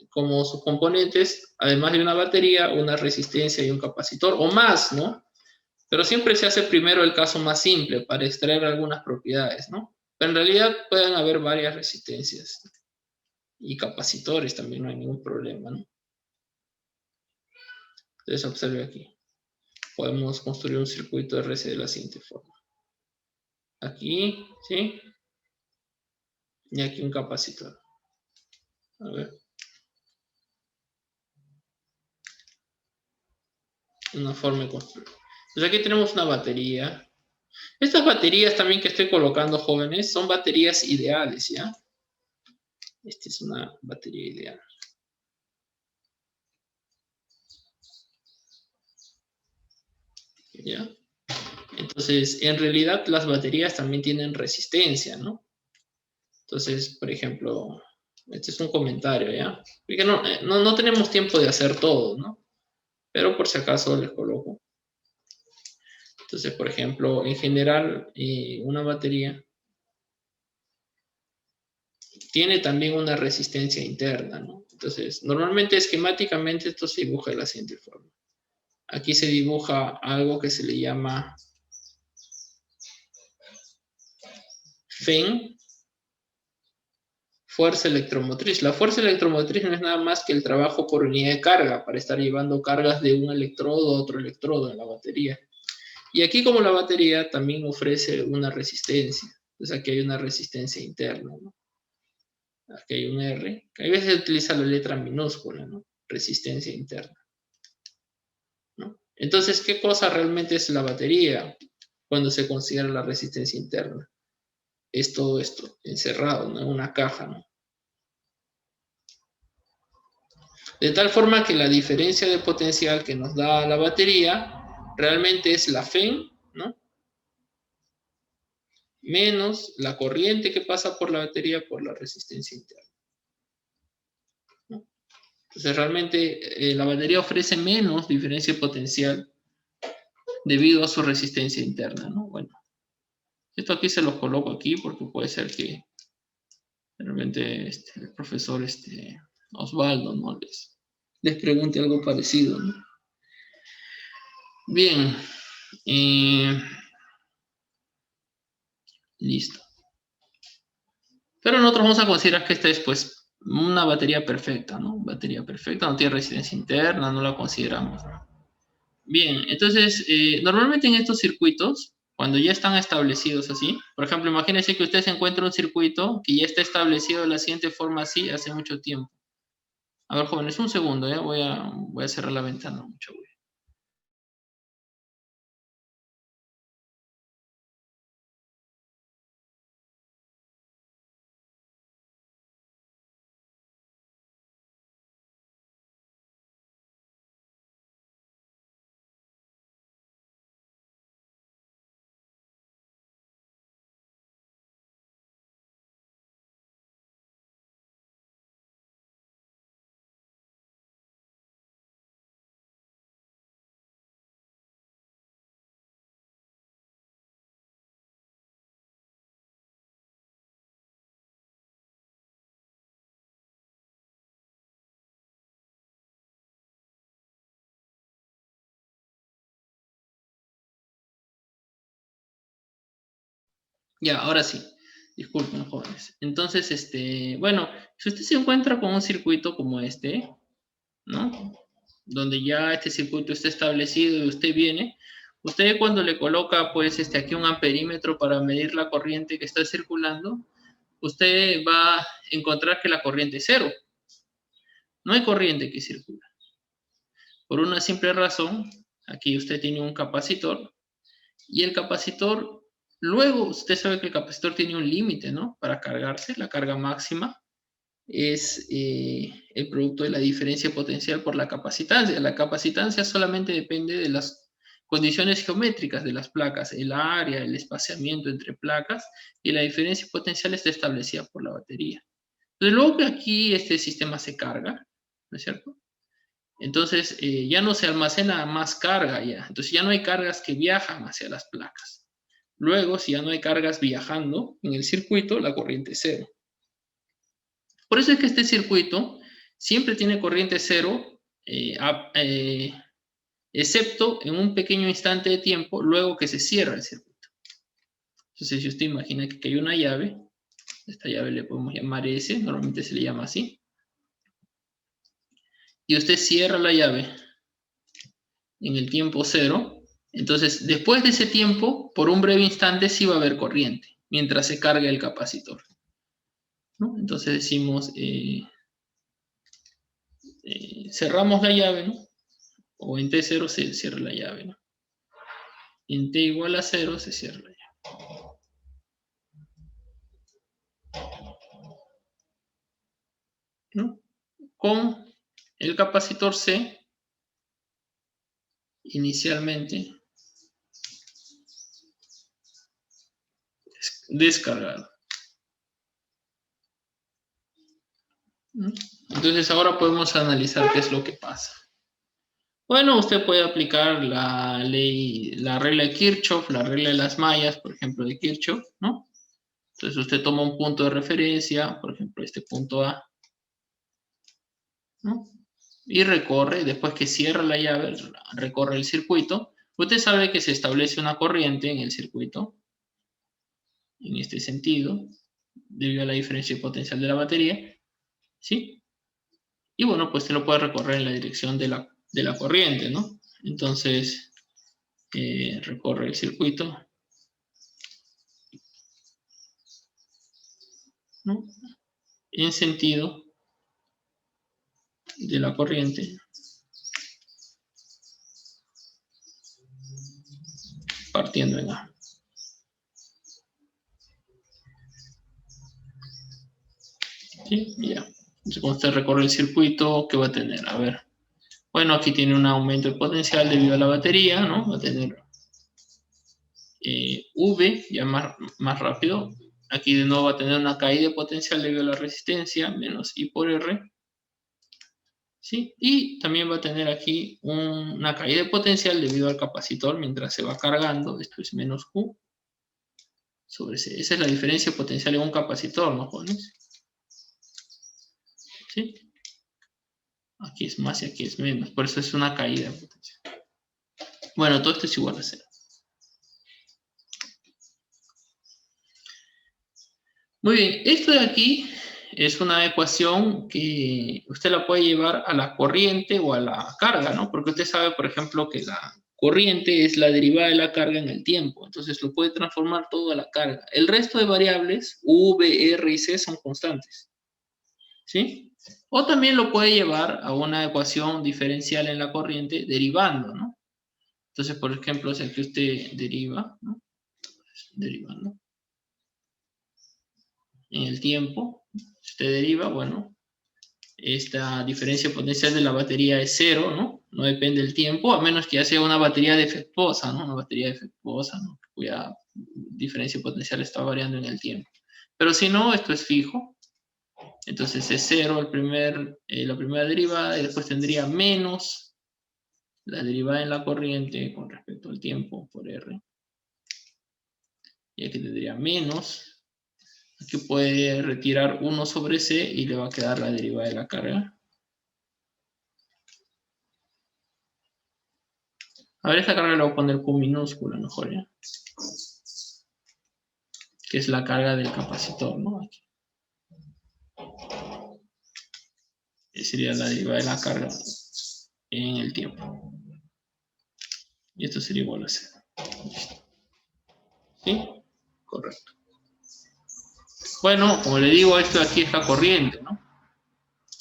como sus componentes, además de una batería, una resistencia y un capacitor, o más, ¿no? Pero siempre se hace primero el caso más simple para extraer algunas propiedades, ¿no? Pero en realidad pueden haber varias resistencias. Y capacitores también no hay ningún problema, ¿no? Entonces observe aquí. Podemos construir un circuito RC de la siguiente forma. Aquí, ¿sí? Y aquí un capacitor. A ver. Una forma de construir. Entonces aquí tenemos una batería. Estas baterías también que estoy colocando, jóvenes, son baterías ideales, ¿ya? Esta es una batería ideal. ¿Ya? Entonces, en realidad las baterías también tienen resistencia, ¿no? Entonces, por ejemplo, este es un comentario, ¿ya? Porque no tenemos tiempo de hacer todo, ¿no? Pero por si acaso les coloco. Entonces, por ejemplo, en general, una batería tiene también una resistencia interna, ¿no? Entonces, normalmente esquemáticamente esto se dibuja de la siguiente forma. Aquí se dibuja algo que se le llama FEN, fuerza electromotriz. La fuerza electromotriz no es nada más que el trabajo por unidad de carga, para estar llevando cargas de un electrodo a otro electrodo en la batería. Y aquí, como la batería también ofrece una resistencia, entonces aquí hay una resistencia interna, ¿no? Aquí hay un R, que a veces se utiliza la letra minúscula, ¿no? Resistencia interna, ¿no? Entonces, ¿qué cosa realmente es la batería cuando se considera la resistencia interna? Es todo esto encerrado, ¿no? En una caja, ¿no? De tal forma que la diferencia de potencial que nos da la batería realmente es la FEN, ¿no? Menos la corriente que pasa por la batería por la resistencia interna, ¿no? Entonces realmente la batería ofrece menos diferencia de potencial debido a su resistencia interna, ¿no? Bueno, esto aquí se los coloco aquí porque puede ser que realmente el profesor Osvaldo, ¿no? les pregunte algo parecido, ¿no? Bien, listo. Pero nosotros vamos a considerar que esta es pues una batería perfecta, ¿no? Batería perfecta, no tiene resistencia interna, no la consideramos, ¿no? Bien, entonces normalmente en estos circuitos, cuando ya están establecidos así, por ejemplo, imagínense que usted se encuentra un circuito que ya está establecido de la siguiente forma así hace mucho tiempo. A ver, jóvenes, un segundo, ¿eh? Voy a cerrar la ventana, mucho ruido. Ya, ahora sí. Disculpen, jóvenes. Entonces, bueno, si usted se encuentra con un circuito como este, ¿no? Donde ya este circuito está establecido y usted viene, usted cuando le coloca, pues, aquí un amperímetro para medir la corriente que está circulando, usted va a encontrar que la corriente es cero. No hay corriente que circula. Por una simple razón, aquí usted tiene un capacitor y el capacitor, luego usted sabe que el capacitor tiene un límite, ¿no? Para cargarse, la carga máxima es el producto de la diferencia potencial por la capacitancia. La capacitancia solamente depende de las condiciones geométricas de las placas, el área, el espaciamiento entre placas, y la diferencia potencial está establecida por la batería. Entonces, luego que aquí este sistema se carga, ¿no es cierto? Entonces, ya no se almacena más carga ya. Entonces, ya no hay cargas que viajan hacia las placas. Luego, si ya no hay cargas viajando en el circuito, la corriente es cero. Por eso es que este circuito siempre tiene corriente cero, excepto en un pequeño instante de tiempo, luego que se cierra el circuito. Entonces, si usted imagina que hay una llave, Esta llave le podemos llamar S, normalmente se le llama así. Y usted cierra la llave en el tiempo 0. Entonces, después de ese tiempo, por un breve instante sí va a haber corriente, mientras se carga el capacitor, ¿no? Entonces decimos, cerramos la llave, ¿no? O en T0 se cierra la llave, ¿no? En T igual a 0 se cierra la llave, ¿no? Con el capacitor C inicialmente descargado, ¿no? Entonces ahora podemos analizar qué es lo que pasa. Bueno, usted puede aplicar la ley, la regla de Kirchhoff, la regla de las mallas, por ejemplo, de Kirchhoff, ¿no? Entonces usted toma un punto de referencia, por ejemplo, este punto A, ¿no? Y recorre, después que cierra la llave, recorre el circuito. Usted sabe que se establece una corriente en el circuito, en este sentido, debido a la diferencia potencial de la batería, ¿sí? Y bueno, pues se lo puede recorrer en la dirección de la corriente, ¿no? Entonces, recorre el circuito, ¿no? En sentido de la corriente, partiendo en A. ¿Sí? Ya. Entonces, cuando usted recorre el circuito, ¿qué va a tener? A ver. Bueno, aquí tiene un aumento de potencial debido a la batería, ¿no? Va a tener V, ya más rápido. Aquí de nuevo va a tener una caída de potencial debido a la resistencia, menos I por R. ¿Sí? Y también va a tener aquí una caída de potencial debido al capacitor mientras se va cargando. Esto es menos Q sobre C. Esa es la diferencia potencial en un capacitor, ¿no, jóvenes? ¿Sí? Aquí es más y aquí es menos. Por eso es una caída de potencial. Bueno, todo esto es igual a 0. Muy bien, esto de aquí es una ecuación que usted la puede llevar a la corriente o a la carga, ¿no? Porque usted sabe, por ejemplo, que la corriente es la derivada de la carga en el tiempo. Entonces lo puede transformar todo a la carga. El resto de variables, V, R y C, son constantes. ¿Sí? O también lo puede llevar a una ecuación diferencial en la corriente derivando, ¿no? Entonces, por ejemplo, si aquí usted deriva, ¿no? Derivando en el tiempo, si usted deriva, bueno, esta diferencia potencial de la batería es 0, ¿no? No depende del tiempo, a menos que ya sea una batería defectuosa, ¿no? Una batería defectuosa, ¿no? Cuya diferencia potencial está variando en el tiempo. Pero si no, esto es fijo. Entonces es 0 la primera derivada y después tendría menos la derivada en la corriente con respecto al tiempo por R. Y aquí tendría menos. Aquí puede retirar 1 sobre C y le va a quedar la derivada de la carga. A ver, esta carga la voy a poner con minúscula mejor, ¿ya? Que es la carga del capacitor, ¿no? Aquí. Sería la derivada de la carga en el tiempo. Y esto sería igual a 0. ¿Sí? Correcto. Bueno, como le digo, esto de aquí es la corriente, ¿no?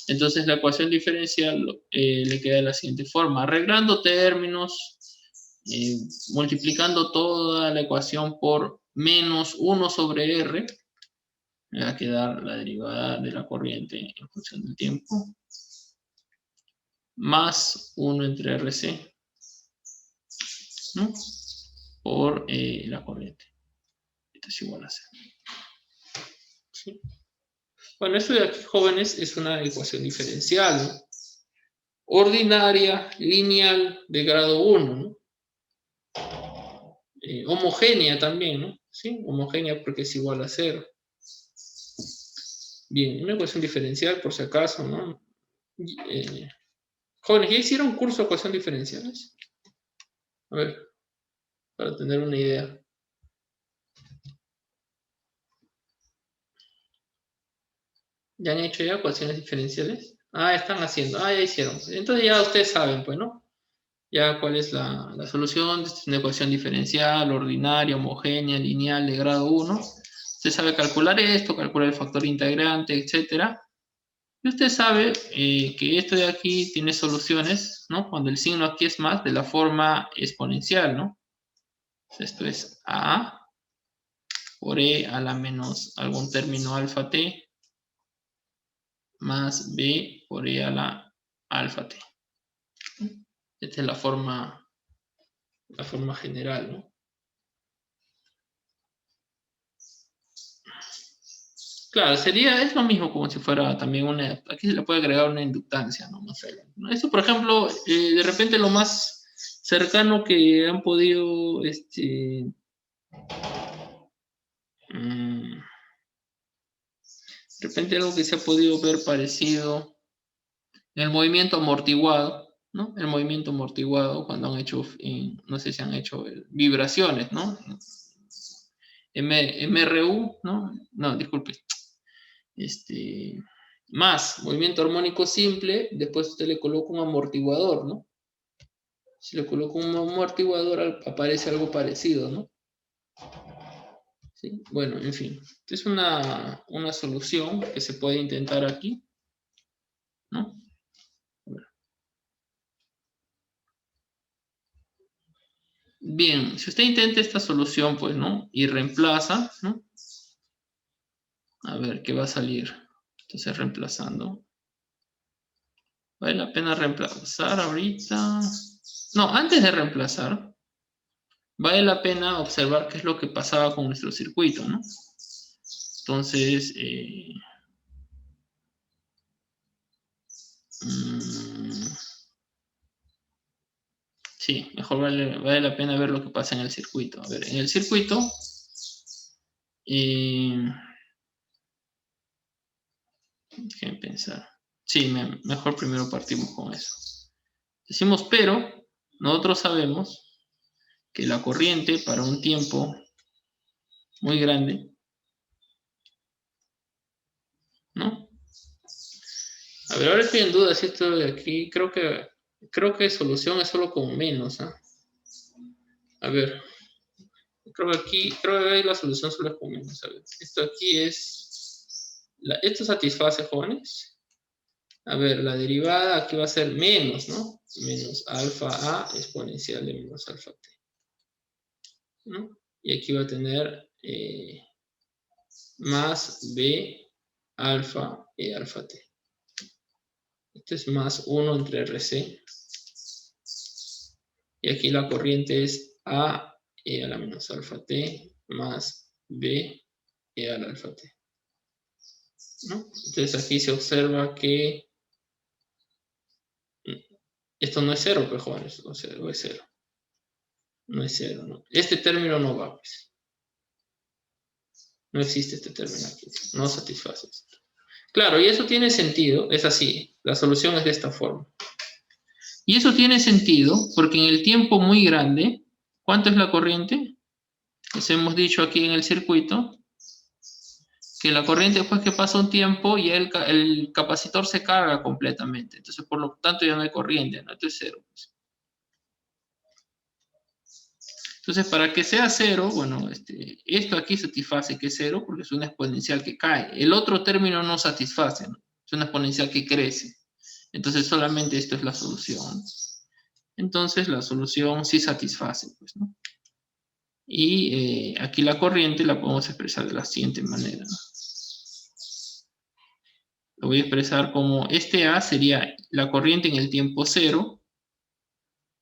Entonces la ecuación diferencial le queda de la siguiente forma. Arreglando términos, multiplicando toda la ecuación por menos 1 sobre R, me va a quedar la derivada de la corriente en función del tiempo, más 1 entre RC, ¿no? Por la corriente. Esto es igual a 0. ¿Sí? Bueno, esto de aquí, jóvenes, es una ecuación diferencial, ¿no? Ordinaria, lineal, de grado 1, ¿no? Homogénea también, ¿no? ¿Sí? Homogénea porque es igual a 0. Bien, una ecuación diferencial, por si acaso, ¿no? Jóvenes, ¿ya hicieron curso de ecuación diferenciales? A ver, para tener una idea. ¿Ya han hecho ya ecuaciones diferenciales? Ah, están haciendo. Ah, ya hicieron. Entonces ya ustedes saben, pues, ¿no? Ya cuál es la solución. Esta es una ecuación diferencial, ordinaria, homogénea, lineal de grado 1. Usted sabe calcular esto, calcular el factor integrante, etcétera. Y usted sabe que esto de aquí tiene soluciones, ¿no? Cuando el signo aquí es más de la forma exponencial, ¿no? Esto es A por E a la menos algún término alfa t más B por E a la alfa t. Esta es la forma general, ¿no? Claro, es lo mismo como si fuera también aquí se le puede agregar una inductancia, ¿no? Más adelante, ¿no? Esto, por ejemplo, de repente lo más cercano que han podido, de repente algo que se ha podido ver parecido, el movimiento amortiguado, ¿no? El movimiento amortiguado cuando han hecho, no sé si han hecho vibraciones, ¿no? MRU, ¿no? No, disculpe. Más movimiento armónico simple, después usted le coloca un amortiguador, ¿no? Si le coloco un amortiguador aparece algo parecido, ¿no? ¿Sí? Bueno, en fin. Es una solución que se puede intentar aquí, ¿no? Bien, si usted intenta esta solución, pues, ¿no? Y reemplaza, ¿no? A ver, ¿qué va a salir? Entonces, reemplazando. ¿Vale la pena reemplazar ahorita? No, antes de reemplazar, vale la pena observar qué es lo que pasaba con nuestro circuito, ¿no? Entonces, sí, mejor vale la pena ver lo que pasa en el circuito. A ver, en el circuito, déjenme pensar. Sí, mejor primero partimos con eso. Decimos, pero nosotros sabemos que la corriente para un tiempo muy grande, ¿no? A ver, ahora estoy en duda si esto de aquí, creo que solución es solo con menos, ¿ah? A ver, creo que ahí la solución solo es con menos. A ver, esto aquí esto satisface, jóvenes. A ver, la derivada aquí va a ser menos, ¿no? Menos alfa a exponencial de menos alfa t, ¿no? Y aquí va a tener más b alfa e alfa t. Esto es más 1 entre RC. Y aquí la corriente es a e a la menos alfa t más b e a la alfa t, ¿no? Entonces aquí se observa que esto no es cero, pues, jóvenes, o es cero. No es cero, ¿no? Este término no va, pues. No existe este término aquí. No satisface esto. Claro, y eso tiene sentido, es así. La solución es de esta forma. Y eso tiene sentido porque en el tiempo muy grande, ¿cuánto es la corriente? Les hemos dicho aquí en el circuito que la corriente después que pasa un tiempo y el capacitor se carga completamente. Entonces, por lo tanto, ya no hay corriente, ¿no? Esto es cero. Entonces, para que sea cero, bueno, esto aquí satisface que es cero porque es una exponencial que cae. El otro término no satisface, ¿no? Es una exponencial que crece. Entonces, solamente esto es la solución. Entonces, la solución sí satisface, pues, ¿no? Y aquí la corriente la podemos expresar de la siguiente manera, ¿no? Lo voy a expresar como este A sería la corriente en el tiempo cero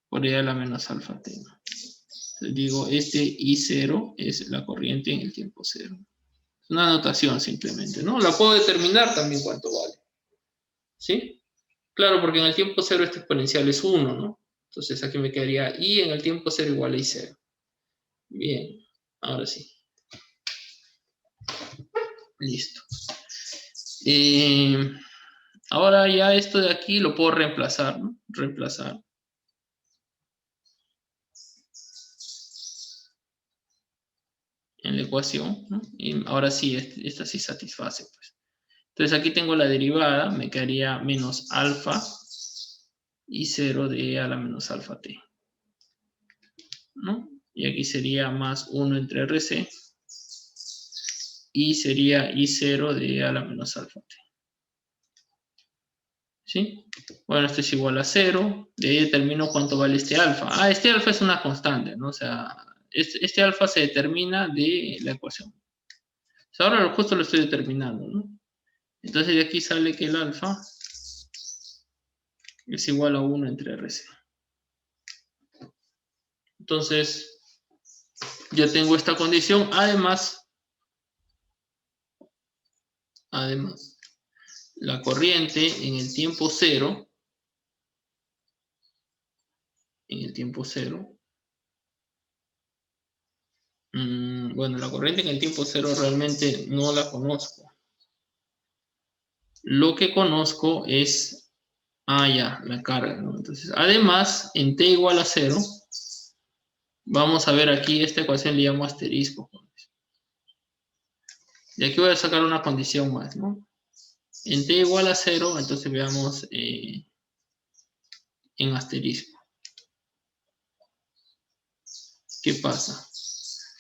por E a la menos alfa t, ¿no? Entonces digo, I0 es la corriente en el tiempo cero. Es una anotación simplemente, ¿no? La puedo determinar también cuánto vale. ¿Sí? Claro, porque en el tiempo cero este exponencial es 1, ¿no? Entonces aquí me quedaría I en el tiempo cero igual a I0. Bien, ahora sí. Listo. Ahora ya esto de aquí lo puedo reemplazar, ¿no? Reemplazar. En la ecuación, ¿no? Y ahora sí, esta sí satisface, pues. Entonces aquí tengo la derivada, me quedaría menos alfa y 0 de E a la menos alfa t, ¿no? Y aquí sería más 1 entre RC y sería I0 de E a la menos alfa t. ¿Sí? Bueno, esto es igual a 0. De ahí determino cuánto vale este alfa. Ah, este alfa es una constante, ¿no? O sea, este alfa se determina de la ecuación. O sea, ahora justo lo estoy determinando, ¿no? Entonces de aquí sale que el alfa es igual a 1 entre RC. Entonces, yo tengo esta condición. Además, la corriente en el tiempo cero, bueno, la corriente en el tiempo cero realmente no la conozco. Lo que conozco es, ya, la carga, ¿no? Entonces, además, en t igual a 0, vamos a ver aquí, esta ecuación le llamo asterisco. Y aquí voy a sacar una condición más, ¿no? En t igual a 0, entonces veamos en asterisco. ¿Qué pasa?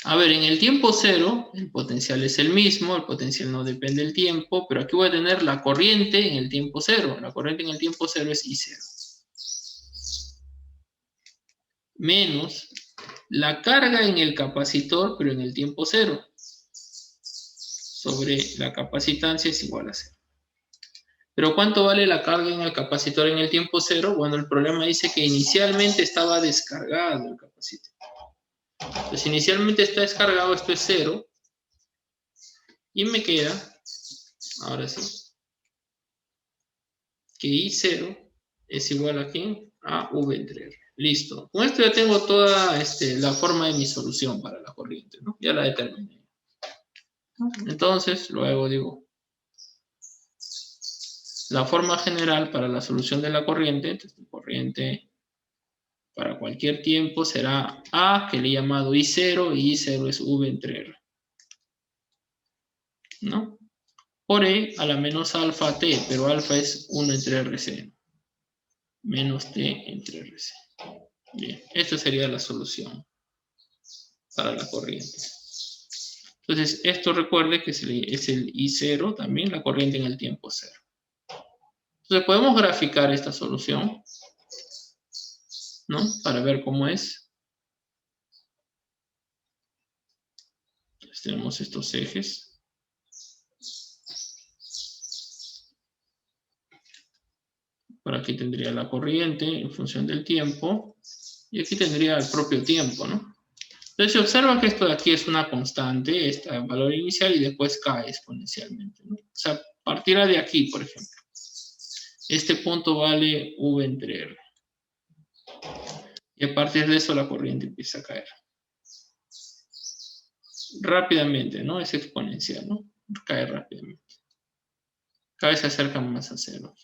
A ver, en el tiempo cero, el potencial es el mismo, el potencial no depende del tiempo, pero aquí voy a tener la corriente en el tiempo cero. La corriente en el tiempo cero es I0. Menos la carga en el capacitor, pero en el tiempo cero, sobre la capacitancia es igual a 0. Pero ¿cuánto vale la carga en el capacitor en el tiempo cero? Bueno, el problema dice que inicialmente estaba descargado el capacitor. Entonces, inicialmente está descargado, esto es 0. Y me queda, ahora sí, que I0 es igual a ¿quién? A V entre R. Listo. Con esto ya tengo toda la forma de mi solución para la corriente, ¿no? Ya la determiné. Entonces, luego digo, la forma general para la solución de la corriente, entonces la corriente para cualquier tiempo será A, que le he llamado I0, y I0 es V entre R. ¿No? Por E a la menos alfa t, pero alfa es 1 entre RC. Menos t entre RC. Bien, esta sería la solución para la corriente. Entonces, esto recuerde que es el I0 también, la corriente en el tiempo cero. Entonces, podemos graficar esta solución, ¿no? Para ver cómo es. Entonces, tenemos estos ejes. Por aquí tendría la corriente en función del tiempo. Y aquí tendría el propio tiempo, ¿no? Entonces, se observa que esto de aquí es una constante, este valor inicial, y después cae exponencialmente, ¿no? O sea, partirá de aquí, por ejemplo. Este punto vale V entre R. Y a partir de eso la corriente empieza a caer. Rápidamente, ¿no? Es exponencial, ¿no? Cae rápidamente. Cada vez se acerca más a cero.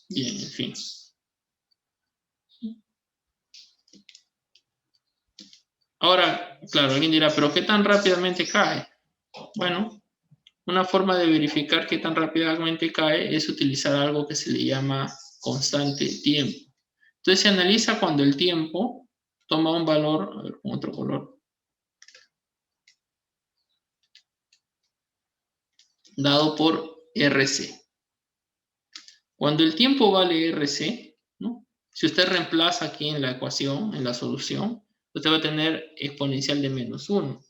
Bien, en fin. Ahora, claro, alguien dirá, ¿pero qué tan rápidamente cae? Bueno, una forma de verificar qué tan rápidamente cae es utilizar algo que se le llama constante tiempo. Entonces se analiza cuando el tiempo toma un valor, a ver, con otro color, dado por RC. Cuando el tiempo vale RC, ¿no? Si usted reemplaza aquí en la ecuación, en la solución, usted va a tener exponencial de menos 1.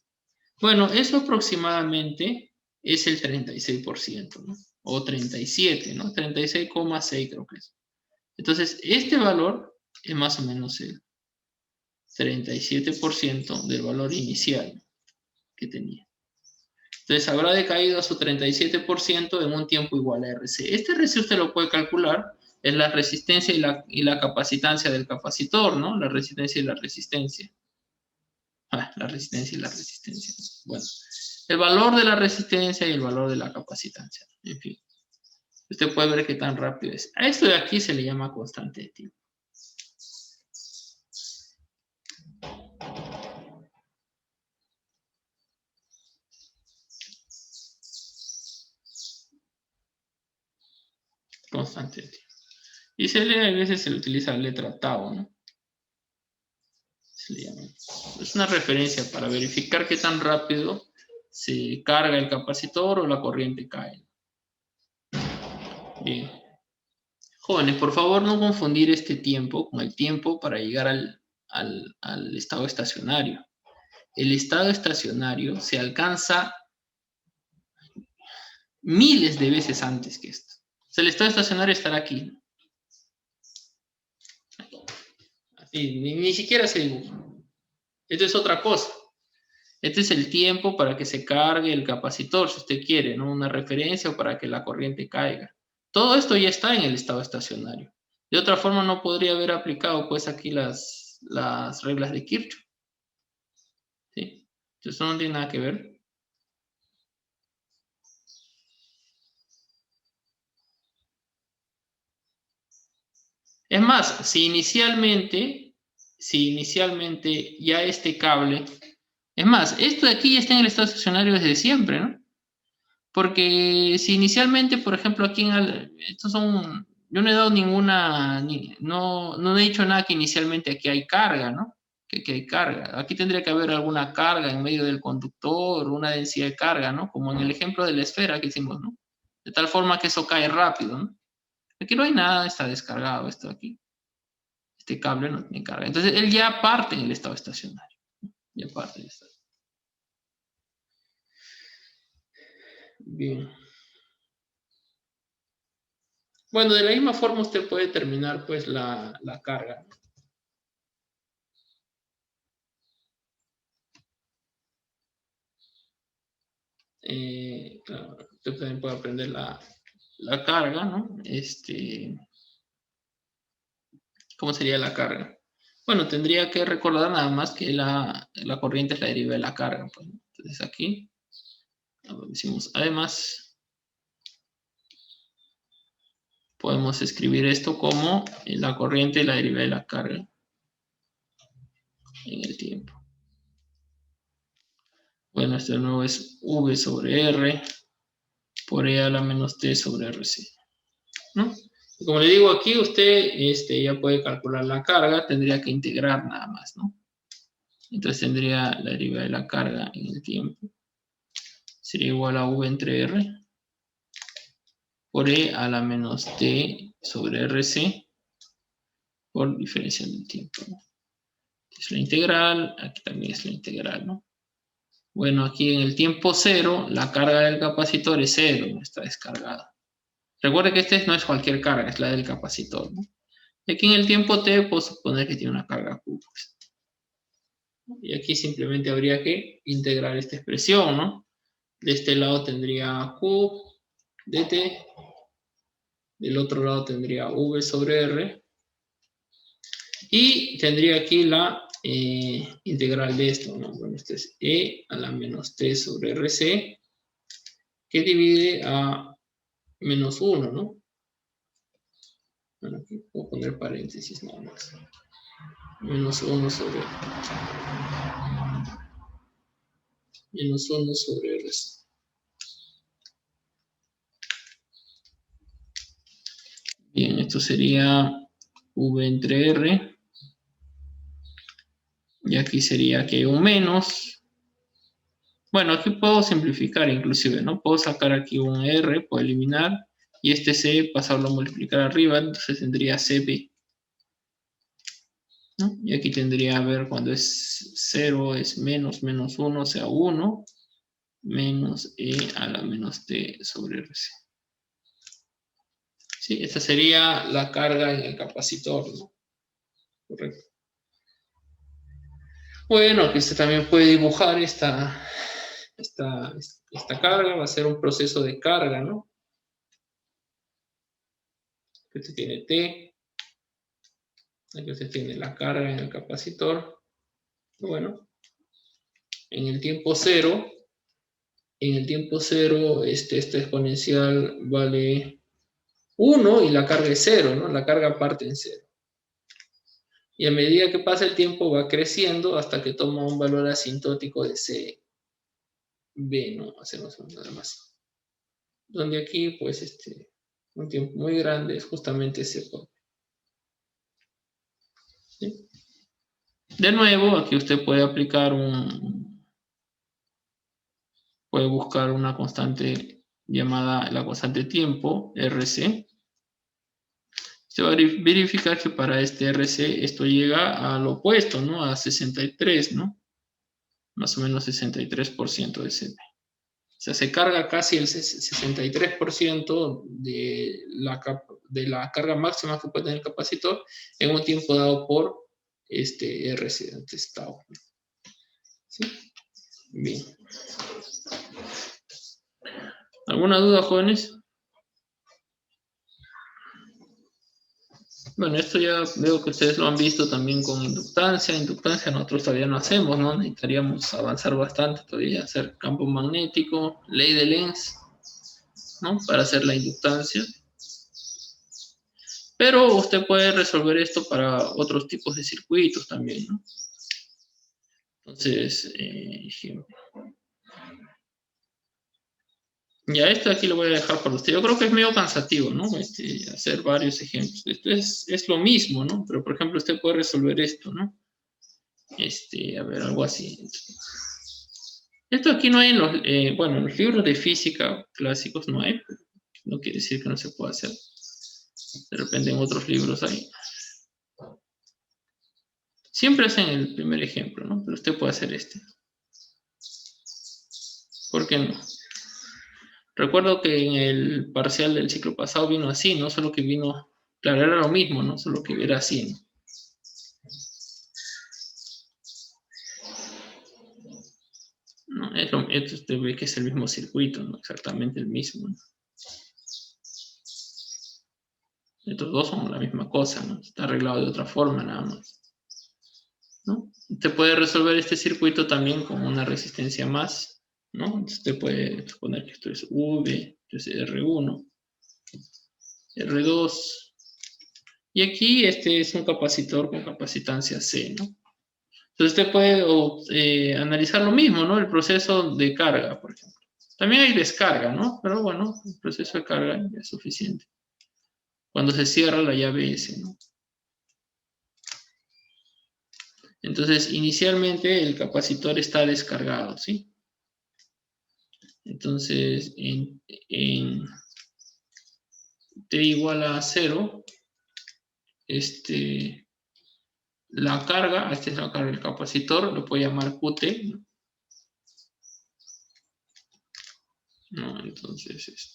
Bueno, eso aproximadamente es el 36%, ¿no? O 37, ¿no? 36,6 creo que es. Entonces, este valor es más o menos el 37% del valor inicial que tenía. Entonces, habrá decaído a su 37% en un tiempo igual a RC. Este RC usted lo puede calcular, es la resistencia y la capacitancia del capacitor, ¿no? La resistencia y la resistencia. La resistencia y la resistencia. Bueno, el valor de la resistencia y el valor de la capacitancia. En fin, usted puede ver qué tan rápido es. A esto de aquí se le llama constante de tiempo. Constante de tiempo. Y a veces se le utiliza la letra tau, ¿no? Es una referencia para verificar qué tan rápido se carga el capacitor o la corriente cae. Bien. Jóvenes, por favor no confundir este tiempo con el tiempo para llegar al estado estacionario. El estado estacionario se alcanza miles de veces antes que esto. O sea, el estado estacionario estará aquí. Así, ni siquiera se dibuja. Esto es otra cosa. Este es el tiempo para que se cargue el capacitor, si usted quiere, ¿no? Una referencia o para que la corriente caiga. Todo esto ya está en el estado estacionario. De otra forma no podría haber aplicado pues aquí las reglas de Kirchhoff. ¿Sí? Entonces no tiene nada que ver. Es más, si inicialmente ya este cable... Es más, esto de aquí ya está en el estado estacionario desde siempre, ¿no? Porque si inicialmente, por ejemplo, aquí estos son... Yo no he dado ninguna... no he dicho nada que inicialmente aquí hay carga, ¿no? Que hay carga. Aquí tendría que haber alguna carga en medio del conductor, una densidad de carga, ¿no? Como en el ejemplo de la esfera que hicimos, ¿no? De tal forma que eso cae rápido, ¿no? Aquí no hay nada, está descargado esto aquí. Este cable no tiene carga. Entonces, él ya parte en el estado estacionario. Ya parte del estado. Bien. Bueno, de la misma forma usted puede determinar pues la carga. Claro, usted también puede aprender la carga, ¿no? ¿Cómo sería la carga? Bueno, tendría que recordar nada más que la corriente es la deriva de la carga. Pues. Entonces aquí decimos, además, podemos escribir esto como la corriente es la deriva de la carga en el tiempo. Bueno, esto de nuevo es V sobre R por E a la menos T sobre RC. ¿No? Y como le digo aquí, usted ya puede calcular la carga, tendría que integrar nada más, ¿no? Entonces tendría la deriva de la carga en el tiempo. Sería igual a V entre R por E a la menos T sobre RC por diferencia del tiempo, ¿no? Es la integral, aquí también es la integral, ¿no? Bueno, aquí en el tiempo cero, la carga del capacitor es cero, no está descargada. Recuerde que no es cualquier carga, es la del capacitor, ¿no? Y aquí en el tiempo t puedo suponer que tiene una carga Q, pues. Y aquí simplemente habría que integrar esta expresión, ¿no? De este lado tendría Q dt, del otro lado tendría V sobre R, y tendría aquí la integral de esto, ¿no? Bueno, esto es E a la menos T sobre RC, que divide a menos 1, ¿no? Bueno, aquí puedo poner paréntesis nada más. Menos 1 sobre RC. Bien, esto sería V entre R. Y aquí sería que hay un menos. Bueno, aquí puedo simplificar inclusive, ¿no? Puedo sacar aquí un R, puedo eliminar. Y este C pasarlo a multiplicar arriba, entonces tendría CB. ¿No? Y aquí tendría, a ver, cuando es 0 es menos 1, o sea 1, menos E a la menos T sobre RC. Sí, esta sería la carga en el capacitor, ¿no? Correcto. Bueno, que usted también puede dibujar esta carga, va a ser un proceso de carga, ¿no? Que usted tiene T, aquí usted tiene la carga en el capacitor. Bueno, en el tiempo cero, esta exponencial vale 1 y la carga es 0, ¿no? La carga parte en 0. Y a medida que pasa el tiempo va creciendo hasta que toma un valor asintótico de CB, ¿no? Hacemos nada más. Donde aquí, pues, un tiempo muy grande, es justamente ese por. ¿Sí? De nuevo, aquí usted puede aplicar puede buscar una constante llamada la constante tiempo, RC. Se va a verificar que para este RC esto llega al opuesto, ¿no? A 63, ¿no? Más o menos 63% de CP. O sea, se carga casi el 63% de la carga máxima que puede tener el capacitor en un tiempo dado por este RC antes tau. ¿Sí? Bien. ¿Alguna duda, jóvenes? Bueno, esto ya veo que ustedes lo han visto también con inductancia. Inductancia nosotros todavía no hacemos, ¿no? Necesitaríamos avanzar bastante todavía, hacer campo magnético, ley de Lenz, ¿no? Para hacer la inductancia. Pero usted puede resolver esto para otros tipos de circuitos también, ¿no? Entonces, ya esto aquí lo voy a dejar para usted. Yo creo que es medio cansativo, ¿no? Hacer varios ejemplos. Esto es lo mismo, ¿no? Pero, por ejemplo, usted puede resolver esto, ¿no? A ver, algo así. Esto aquí no hay en los, bueno, en los libros de física clásicos no hay, pero no quiere decir que no se pueda hacer. De repente en otros libros hay. Siempre hacen el primer ejemplo, ¿no? Pero usted puede hacer este. ¿Por qué no? Recuerdo que en el parcial del ciclo pasado vino así, ¿no? Solo que vino, claro, era lo mismo, ¿no? Solo que era así, ¿no? No, esto usted ve que es el mismo circuito, ¿no? Exactamente el mismo, ¿no? Estos dos son la misma cosa, ¿no? Está arreglado de otra forma nada más, ¿no? Usted puede resolver este circuito también con una resistencia más, ¿no? Entonces usted puede suponer que esto es V, esto es R1, R2, y aquí este es un capacitor con capacitancia C, ¿no? Entonces usted puede analizar lo mismo, ¿no? El proceso de carga, por ejemplo. También hay descarga, ¿no? Pero bueno, el proceso de carga es suficiente. Cuando se cierra la llave S, ¿no? Entonces, inicialmente el capacitor está descargado, ¿sí? Entonces, en T igual a 0, la carga, esta es la carga del capacitor, lo puedo llamar QT, ¿no? No, entonces,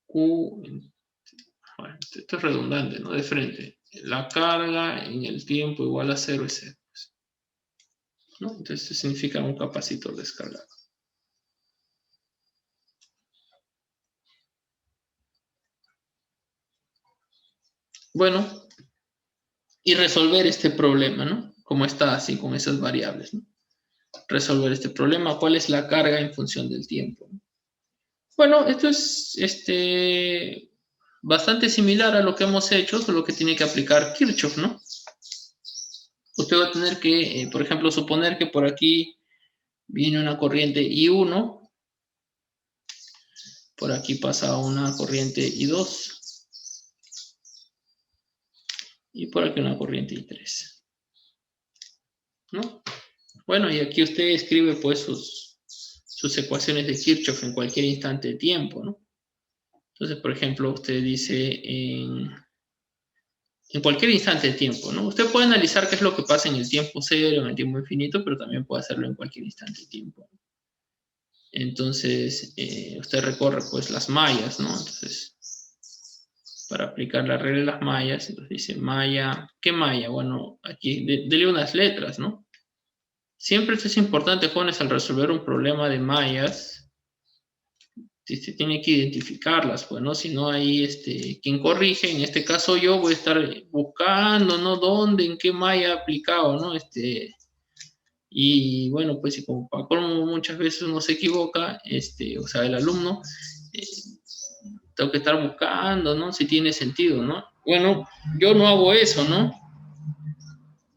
Q, bueno, esto es redundante, ¿no? De frente. La carga en el tiempo igual a 0 es 0, ¿no? Entonces, esto significa un capacitor descargado. Bueno, y resolver este problema, ¿no? Como está así, con esas variables, ¿no? Resolver este problema, ¿cuál es la carga en función del tiempo? Bueno, esto es bastante similar a lo que hemos hecho, solo que tiene que aplicar Kirchhoff, ¿no? Usted va a tener que, por ejemplo, suponer que por aquí viene una corriente I1, por aquí pasa una corriente I2, y por aquí una corriente I3, ¿no? Bueno, y aquí usted escribe pues sus ecuaciones de Kirchhoff en cualquier instante de tiempo, ¿no? Entonces, por ejemplo, usted dice en cualquier instante de tiempo, ¿no? Usted puede analizar qué es lo que pasa en el tiempo cero, en el tiempo infinito, pero también puede hacerlo en cualquier instante de tiempo. Entonces, usted recorre pues las mallas, ¿no? Entonces, para aplicar la regla de las mallas, entonces dice malla, ¿qué malla? Bueno, aquí dele unas letras, ¿no? Siempre esto es importante, jóvenes, al resolver un problema de mallas, se tiene que identificarlas, pues, ¿no? Si no hay quien corrige, en este caso yo voy a estar buscando, ¿no? ¿Dónde, en qué malla aplicado, ¿no? Y bueno, pues, y como muchas veces uno se equivoca, o sea, el alumno, tengo que estar buscando, ¿no? Si tiene sentido, ¿no? Bueno, yo no hago eso, ¿no?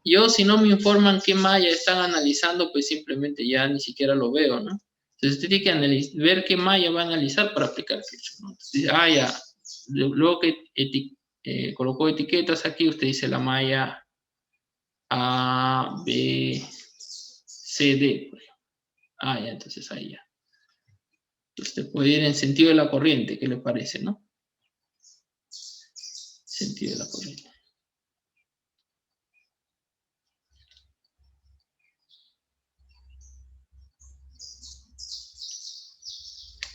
Yo, si no me informan qué malla están analizando, pues simplemente ya ni siquiera lo veo, ¿no? Entonces usted tiene que ver qué malla va a analizar para aplicar Kirchhoff, ¿no? Entonces, ya. Luego que colocó etiquetas aquí, usted dice la malla A, B, C, D. Ya, entonces ahí ya. Usted puede ir en sentido de la corriente, ¿qué le parece, no? Sentido de la corriente.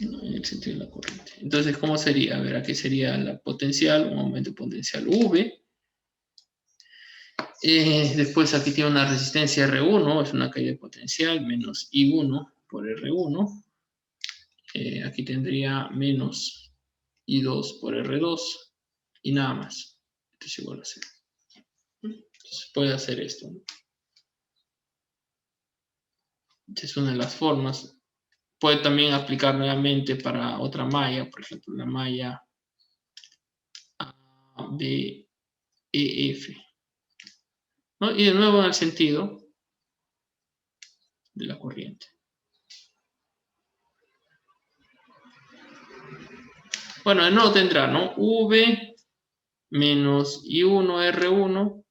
No, en el sentido de la corriente. Entonces, ¿cómo sería? A ver, aquí sería la potencial, un aumento potencial V. Después aquí tiene una resistencia R1, es una caída potencial, menos I1 por R1. Aquí tendría menos I2 por R2 y nada más. Esto es igual a 0. Entonces puede hacer esto, ¿no? Esta es una de las formas. Puede también aplicar nuevamente para otra malla, por ejemplo, la malla A, B, E, F, ¿no? Y de nuevo en el sentido de la corriente. Bueno, de nuevo tendrá, ¿no? V menos I1 R1.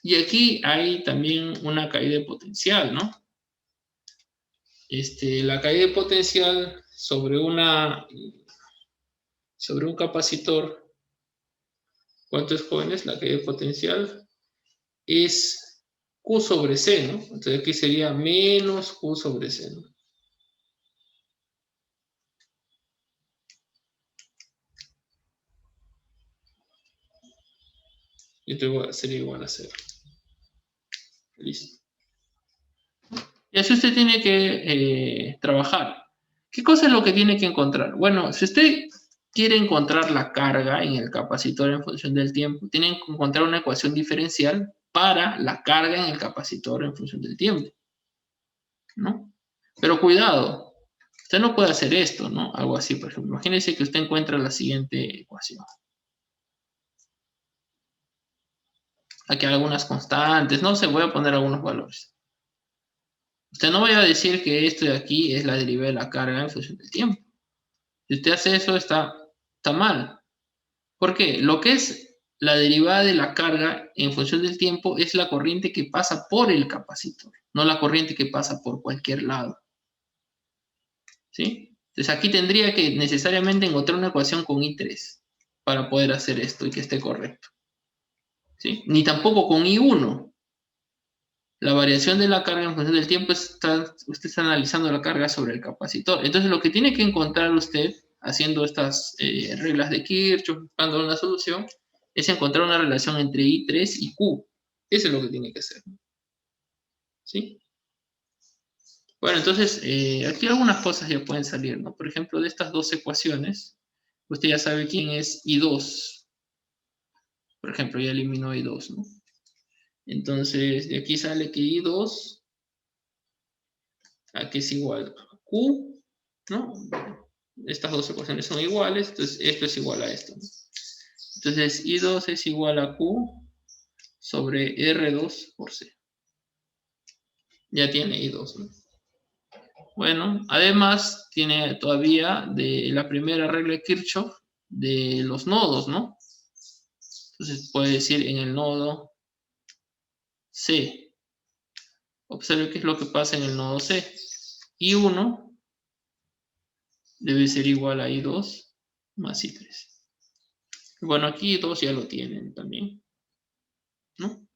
Y aquí hay también una caída de potencial, ¿no? La caída de potencial sobre un capacitor. ¿Cuántos jóvenes? La caída de potencial es Q sobre C, ¿no? Entonces aquí sería menos Q sobre C, ¿no? Y esto sería igual a 0. Listo. Y así usted tiene que trabajar. ¿Qué cosa es lo que tiene que encontrar? Bueno, si usted quiere encontrar la carga en el capacitor en función del tiempo, tiene que encontrar una ecuación diferencial para la carga en el capacitor en función del tiempo, ¿no? Pero cuidado, usted no puede hacer esto, ¿no? Algo así, por ejemplo. Imagínese que usted encuentra la siguiente ecuación. Aquí hay algunas constantes, no sé, voy a poner algunos valores. Usted no vaya a decir que esto de aquí es la derivada de la carga en función del tiempo. Si usted hace eso, está mal. ¿Por qué? Lo que es la derivada de la carga en función del tiempo es la corriente que pasa por el capacitor, no la corriente que pasa por cualquier lado. ¿Sí? Entonces aquí tendría que necesariamente encontrar una ecuación con I3 para poder hacer esto y que esté correcto. ¿Sí? Ni tampoco con I1. La variación de la carga en función del tiempo usted está analizando la carga sobre el capacitor. Entonces lo que tiene que encontrar usted haciendo estas reglas de Kirchhoff, buscando una solución, es encontrar una relación entre I3 y Q. Eso es lo que tiene que hacer. ¿Sí? Bueno, entonces aquí algunas cosas ya pueden salir, ¿no? Por ejemplo, de estas dos ecuaciones, usted ya sabe quién es I2. Por ejemplo, ya eliminó I2, ¿no? Entonces, de aquí sale que I2, aquí es igual a Q, ¿no? Estas dos ecuaciones son iguales, entonces esto es igual a esto, ¿no? Entonces, I2 es igual a Q sobre R2 por C. Ya tiene I2, ¿no? Bueno, además tiene todavía de la primera regla de Kirchhoff de los nodos, ¿no? Entonces puede decir en el nodo C. Observe qué es lo que pasa en el nodo C. I1 debe ser igual a I2 más I3. Bueno, aquí I2 ya lo tienen también, ¿no?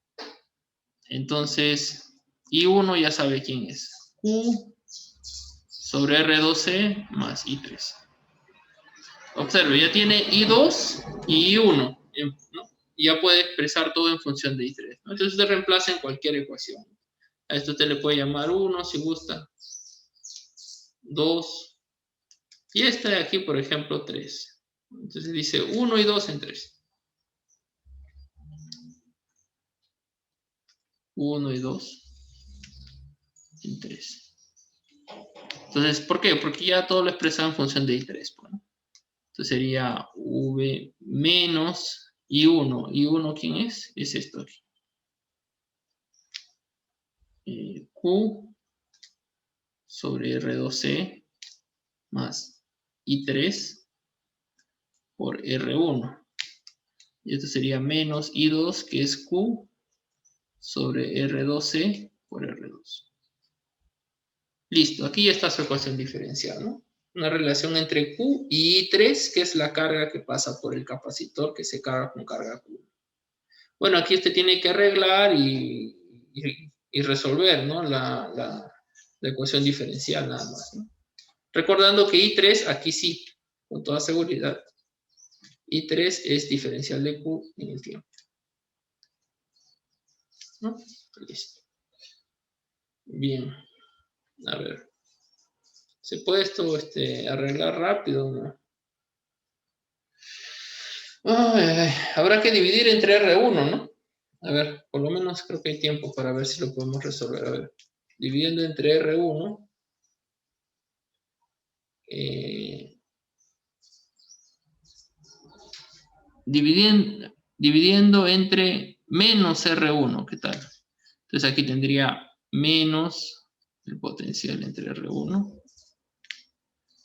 Entonces, I1 ya sabe quién es. Q sobre R2C más I3. Observe, ya tiene I2 y I1, ¿no? Y ya puede expresar todo en función de I3, ¿no? Entonces usted reemplaza en cualquier ecuación. A esto usted le puede llamar 1 si gusta, 2, y esta de aquí, por ejemplo, 3. Entonces dice 1 y 2 en 3. 1 y 2 en 3. Entonces, ¿por qué? Porque ya todo lo expresaba en función de I3. ¿No? Entonces sería V menos I1. ¿I1 quién es? Es esto aquí. Q sobre R2C más I3 por R1. Y esto sería menos I2, que es Q, sobre R2C por R2. Listo, aquí ya está su ecuación diferencial, ¿no? Una relación entre Q y I3, que es la carga que pasa por el capacitor que se carga con carga Q. Bueno, aquí usted tiene que arreglar y resolver, ¿no? La ecuación diferencial nada más, ¿no? Recordando que I3 aquí sí, con toda seguridad. I3 es diferencial de Q en el tiempo, ¿no? Listo. Bien, a ver. ¿Se puede esto arreglar rápido, no? Ay, habrá que dividir entre R1, ¿no? A ver, por lo menos creo que hay tiempo para ver si lo podemos resolver. A ver, dividiendo entre R1, dividiendo entre menos R1, ¿qué tal? Entonces aquí tendría menos el potencial entre R1.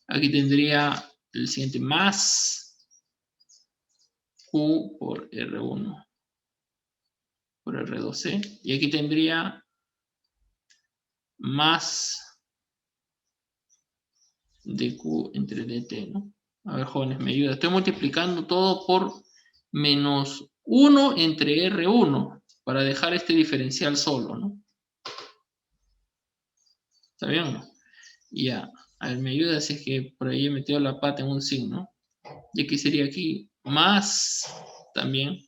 Aquí tendría el siguiente más Q por R1 por R2C. Y aquí tendría más dq entre dt, ¿no? A ver, jóvenes, me ayuda. Estoy multiplicando todo por menos 1 entre R1 para dejar este diferencial solo, ¿no? ¿Está bien o no? Ya. A ver, me ayuda si es que por ahí he metido la pata en un signo. Y aquí sería aquí más también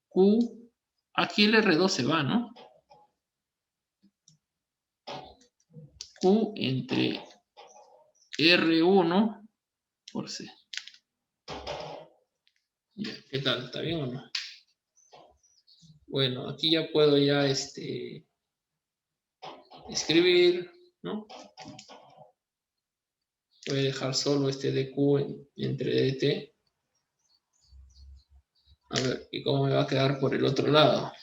Q. Aquí el R2 se va, ¿no? Q entre R1 por C. Ya, ¿qué tal? ¿Está bien o no? Bueno, aquí ya puedo ya escribir, ¿no? Voy a dejar solo este dq entre dt. A ver, ¿y cómo me va a quedar por el otro lado?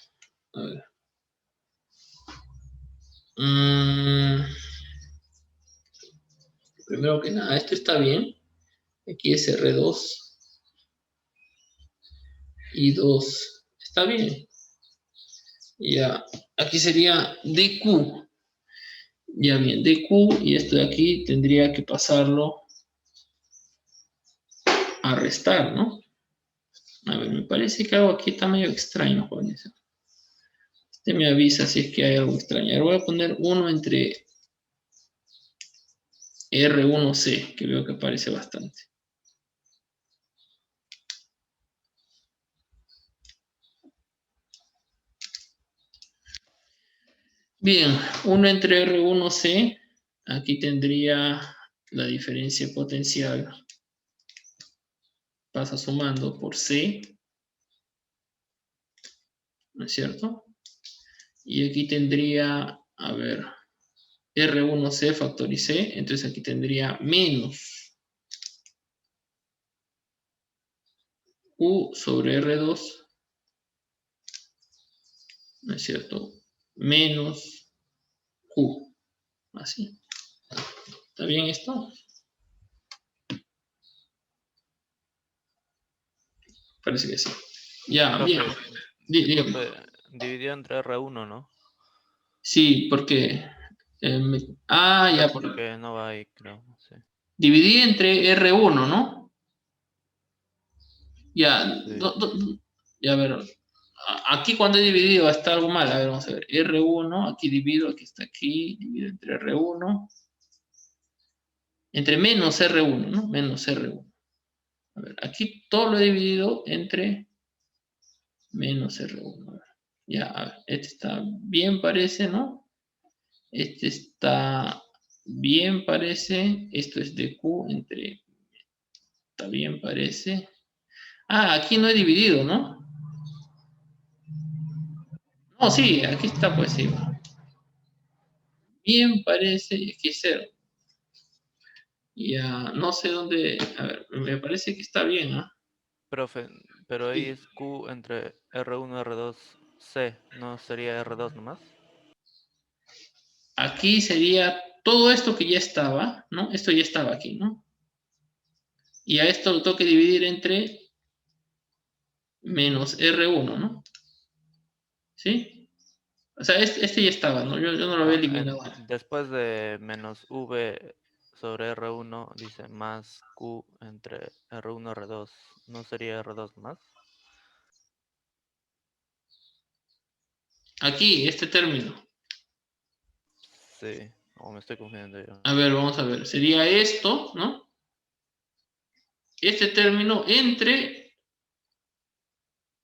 A ver. Primero que nada, esto está bien. Aquí es R2 y 2. Está bien. Ya, aquí sería dq. Ya bien, dq, y esto de aquí tendría que pasarlo a restar, ¿no? A ver, me parece que algo aquí está medio extraño, jóvenes. Usted me avisa si es que hay algo extraño. Ahora voy a poner 1 entre R1C, que veo que aparece bastante. Bien, 1 entre R1C, aquí tendría la diferencia potencial, pasa sumando por C, ¿no es cierto? Y aquí tendría, a ver, R1C factoricé, entonces aquí tendría menos Q sobre R2, ¿no es cierto? Menos Q, así. ¿Está bien esto? Parece que sí. Ya, Profe, bien. Dígame. profe, dividido entre R1, ¿no? Sí, porque... ya, Porque no va ahí, creo. Sí. dividí entre R1, ¿no? Ya, Sí. ya, a ver. Aquí cuando he dividido está algo mal. A ver, vamos a ver. R1, aquí divido, aquí está aquí. Divido entre R1. Entre menos R1, ¿no? Menos R1. A ver, aquí todo lo he dividido entre menos R1. A ver. Ya, a ver, este está bien, parece, ¿no? Este está bien, parece. Esto es de Q entre... Está bien, parece. Ah, aquí no he dividido, ¿no? No, sí, aquí está, pues sí. Bien, parece, y aquí es 0. Ya, no sé dónde... A ver, me parece que está bien, ¿ah? Profe, pero ahí Sí. es Q entre R1 y R2C, ¿no sería R2 nomás? aquí sería todo esto que ya estaba, ¿no? Esto ya estaba aquí, ¿no? Y a esto lo tengo que dividir entre menos R1, ¿no? ¿Sí? O sea, este ya estaba, ¿no? Yo no lo había eliminado. Después de menos V sobre R1, dice más Q entre R1 y R2. ¿No sería R2 más? Aquí, este término. Sí, o me estoy confundiendo yo. A ver, vamos a ver. Sería esto, ¿no? Este término entre,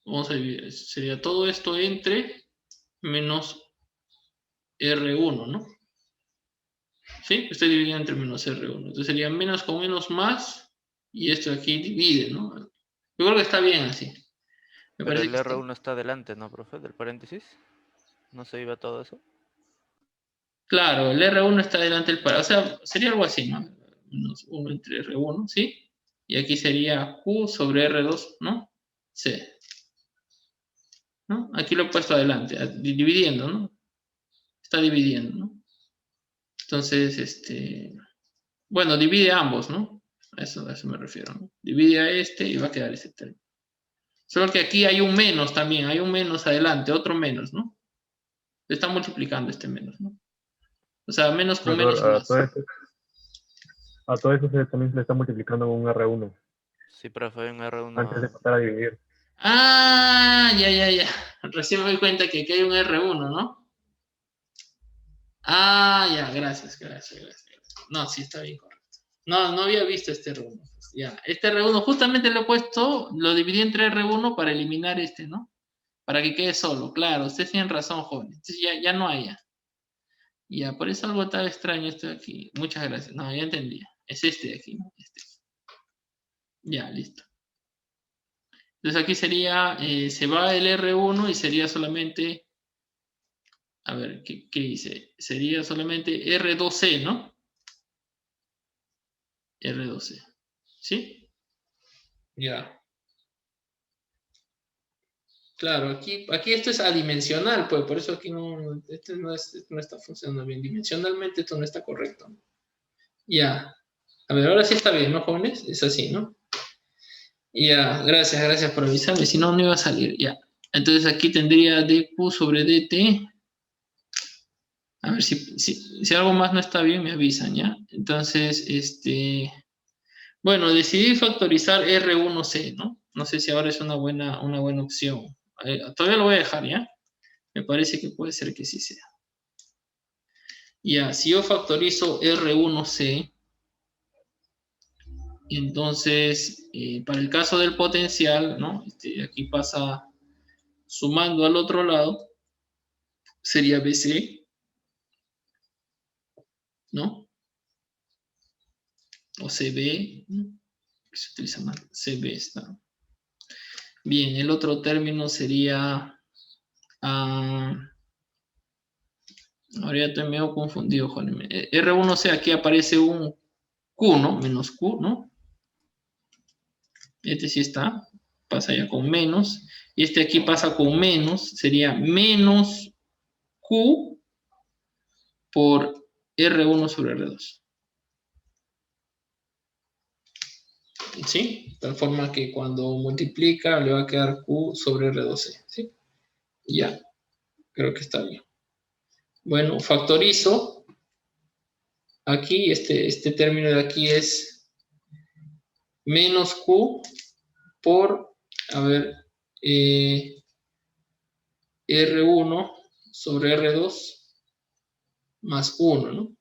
vamos a dividir, sería todo esto entre menos R1, ¿no? ¿Sí? Estoy dividiendo entre menos R1. Entonces sería menos con menos más, y esto aquí divide, ¿no? Yo creo que está bien así. Me Pero parece el que está. R1 está delante, ¿no, profe? Del paréntesis. ¿No se iba todo eso? Claro, el R1 está delante del par. O sea, sería algo así, ¿no? Menos 1 entre R1, ¿sí? Y aquí sería Q sobre R2, ¿no? C. ¿No? Aquí lo he puesto adelante, dividiendo, ¿no? Está dividiendo, ¿no? Entonces, bueno, divide ambos, ¿no? A eso me refiero, ¿no? Divide a este y va a quedar ese término. Solo que aquí hay un menos también, hay un menos adelante, otro menos, ¿no? Se está multiplicando este menos, ¿no? O sea, menos con menos Profesor, más. a todo eso también se le está multiplicando con un R1 Sí, profe, hay un antes de R1. pasar a dividir. Ah, ya. Recién me doy cuenta que aquí hay un R1, ¿no? Ah, ya, gracias. No, sí, está bien correcto. No había visto este R1. Ya, este R1 justamente lo he puesto, lo dividí entre R1 para eliminar este, ¿no? Para que quede solo, claro, ustedes tienen razón, jóvenes. Entonces ya no hay. Ya, por eso algo tan extraño esto de aquí. Muchas gracias. No, ya entendí. Es este de aquí, ¿no? Este. Ya, listo. Entonces aquí sería, se va el R1 y sería solamente, a ver, ¿qué dice? Sería solamente R2C, ¿no? R2C. ¿Sí? Ya. Claro, aquí esto es adimensional, pues por eso aquí esto no está funcionando bien. Dimensionalmente esto no está correcto. Ya. A ver, ahora sí está bien, ¿no, jóvenes? Es así, ¿no? Ya, gracias por avisarme, si no, no iba a salir, ya. Entonces aquí tendría dq sobre dt. A ver si algo más no está bien, me avisan, ¿ya? Entonces, bueno, decidí factorizar R1C, ¿no? No sé si ahora es una buena opción. Todavía lo voy a dejar, ¿ya? Me parece que puede ser que sí sea. Ya, si yo factorizo R1C, entonces, para el caso del potencial, ¿no? Aquí pasa sumando al otro lado, sería BC, ¿no? O CB, ¿no? Que se utiliza más. CB está. Bien, el otro término sería... ahora ya estoy medio confundido, joder. R1C, aquí aparece un Q, ¿no? Menos Q, ¿no? Este sí está, pasa ya con menos. Y este aquí pasa con menos, sería menos Q por R1 sobre R2. ¿Sí? De tal forma que cuando multiplica le va a quedar Q sobre R2C. ¿Sí? Ya, creo que está bien. Bueno, factorizo. Aquí, este término de aquí es menos Q por, a ver, R1 sobre R2 más 1, ¿no?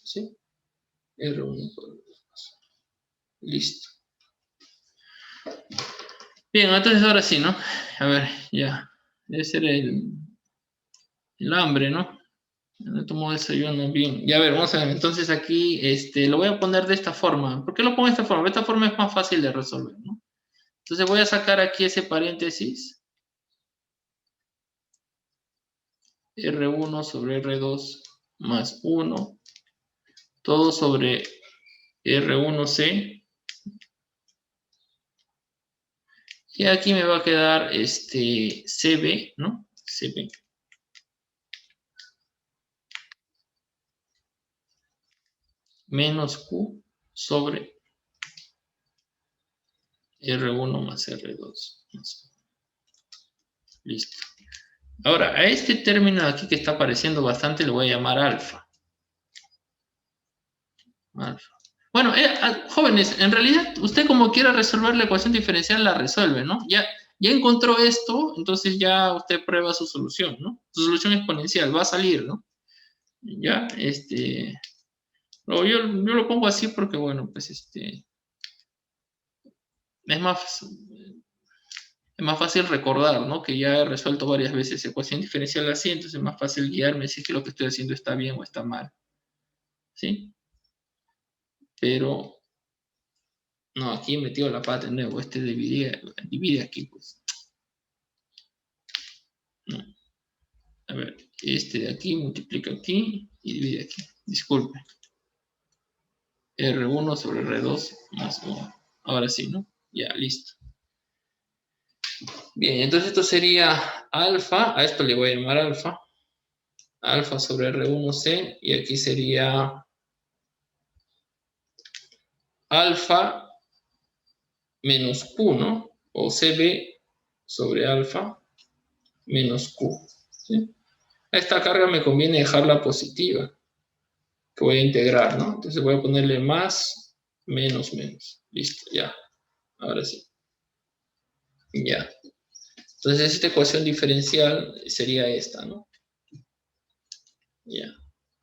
¿Sí? R1 por R2. Listo. Bien, entonces ahora sí, ¿no? A ver, ya. Debe ser el hambre, ¿no? No tomo desayuno bien. Ya a ver, vamos a ver. Entonces aquí lo voy a poner de esta forma. ¿Por qué lo pongo de esta forma? De esta forma es más fácil de resolver, ¿no? Entonces voy a sacar aquí ese paréntesis. R1 sobre R2 más 1. Todo sobre R1C. Y aquí me va a quedar CB, ¿no? CB. menos Q sobre R1 más R2. Listo. Ahora, a este término de aquí que está apareciendo bastante le voy a llamar alfa. Alfa. Bueno, jóvenes, en realidad usted como quiera resolver la ecuación diferencial la resuelve, ¿no? Ya encontró esto, entonces ya usted prueba su solución, ¿no? Su solución exponencial va a salir, ¿no? Ya, yo lo pongo así porque, bueno, pues es más fácil recordar, ¿no? Que ya he resuelto varias veces ecuación diferencial así, entonces es más fácil guiarme si es que lo que estoy haciendo está bien o está mal. ¿Sí? Pero, no, aquí he metido la pata de nuevo, divide aquí, pues. No. A ver, este de aquí multiplica aquí y divide aquí. Disculpe. R1 sobre R2 más 1. Ahora sí, ¿no? Ya, listo. Bien, entonces esto sería alfa, a esto le voy a llamar alfa. Alfa sobre R1C, y aquí sería alfa menos Q, ¿no? O CB sobre alfa menos Q. ¿Sí? A esta carga me conviene dejarla positiva, que voy a integrar, ¿no? Entonces voy a ponerle más, menos, menos. Listo, ya. Ahora sí. Ya. Entonces esta ecuación diferencial sería esta, ¿no? Ya.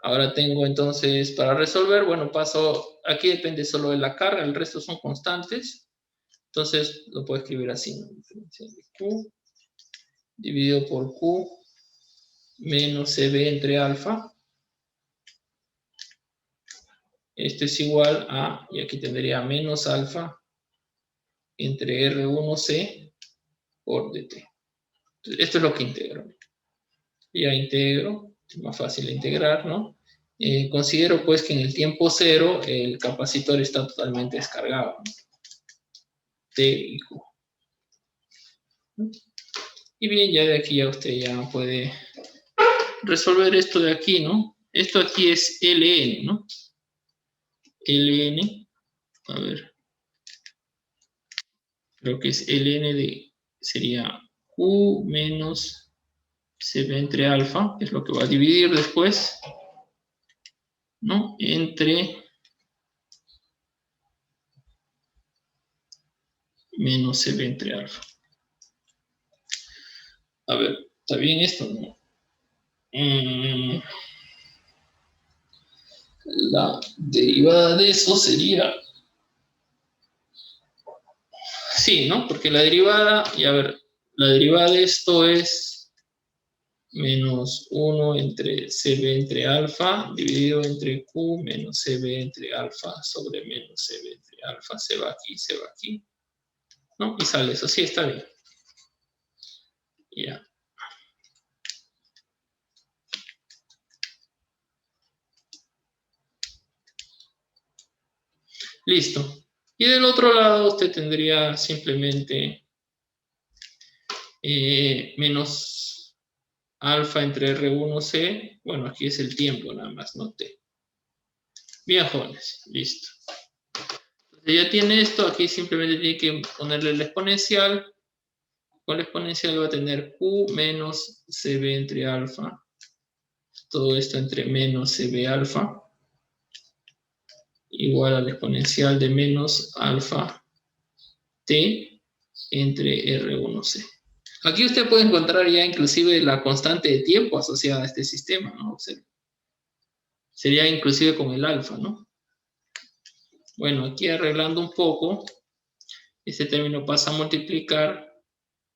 Ahora tengo entonces, para resolver, bueno, paso, aquí depende solo de la carga, el resto son constantes. Entonces lo puedo escribir así, ¿no? Diferencial de Q dividido por Q menos CB entre alfa. Esto es igual a, y aquí tendría menos alfa entre R1C por DT. Entonces, esto es lo que integro. Ya integro, es más fácil de integrar, ¿no? Considero pues que en el tiempo cero el capacitor está totalmente descargado, ¿no? T y Q. Y bien, ya de aquí ya usted ya puede resolver esto de aquí, ¿no? Esto aquí es Ln, ¿no? Ln, a ver, creo que es Ln de, sería Q menos CB entre alfa, que es lo que va a dividir después, ¿no? Entre menos CB entre alfa. A ver, ¿está bien esto, no? La derivada de eso sería... Sí, ¿no? Porque la derivada, y a ver, la derivada de esto es menos 1 entre CB entre alfa dividido entre Q menos CB entre alfa sobre menos CB entre alfa. Se va aquí, ¿no? Y sale eso. Sí, está bien. Ya. Listo. Y del otro lado usted tendría simplemente menos alfa entre R1C. Bueno, aquí es el tiempo nada más, no T. Bien, jóvenes. Listo. Entonces ya tiene esto. Aquí simplemente tiene que ponerle la exponencial. Con la exponencial va a tener Q menos CB entre alfa. Todo esto entre menos CB alfa. Igual a la exponencial de menos alfa T entre R1C. Aquí usted puede encontrar ya inclusive la constante de tiempo asociada a este sistema, ¿no? Sería inclusive con el alfa, ¿no? Bueno, aquí arreglando un poco, este término pasa a multiplicar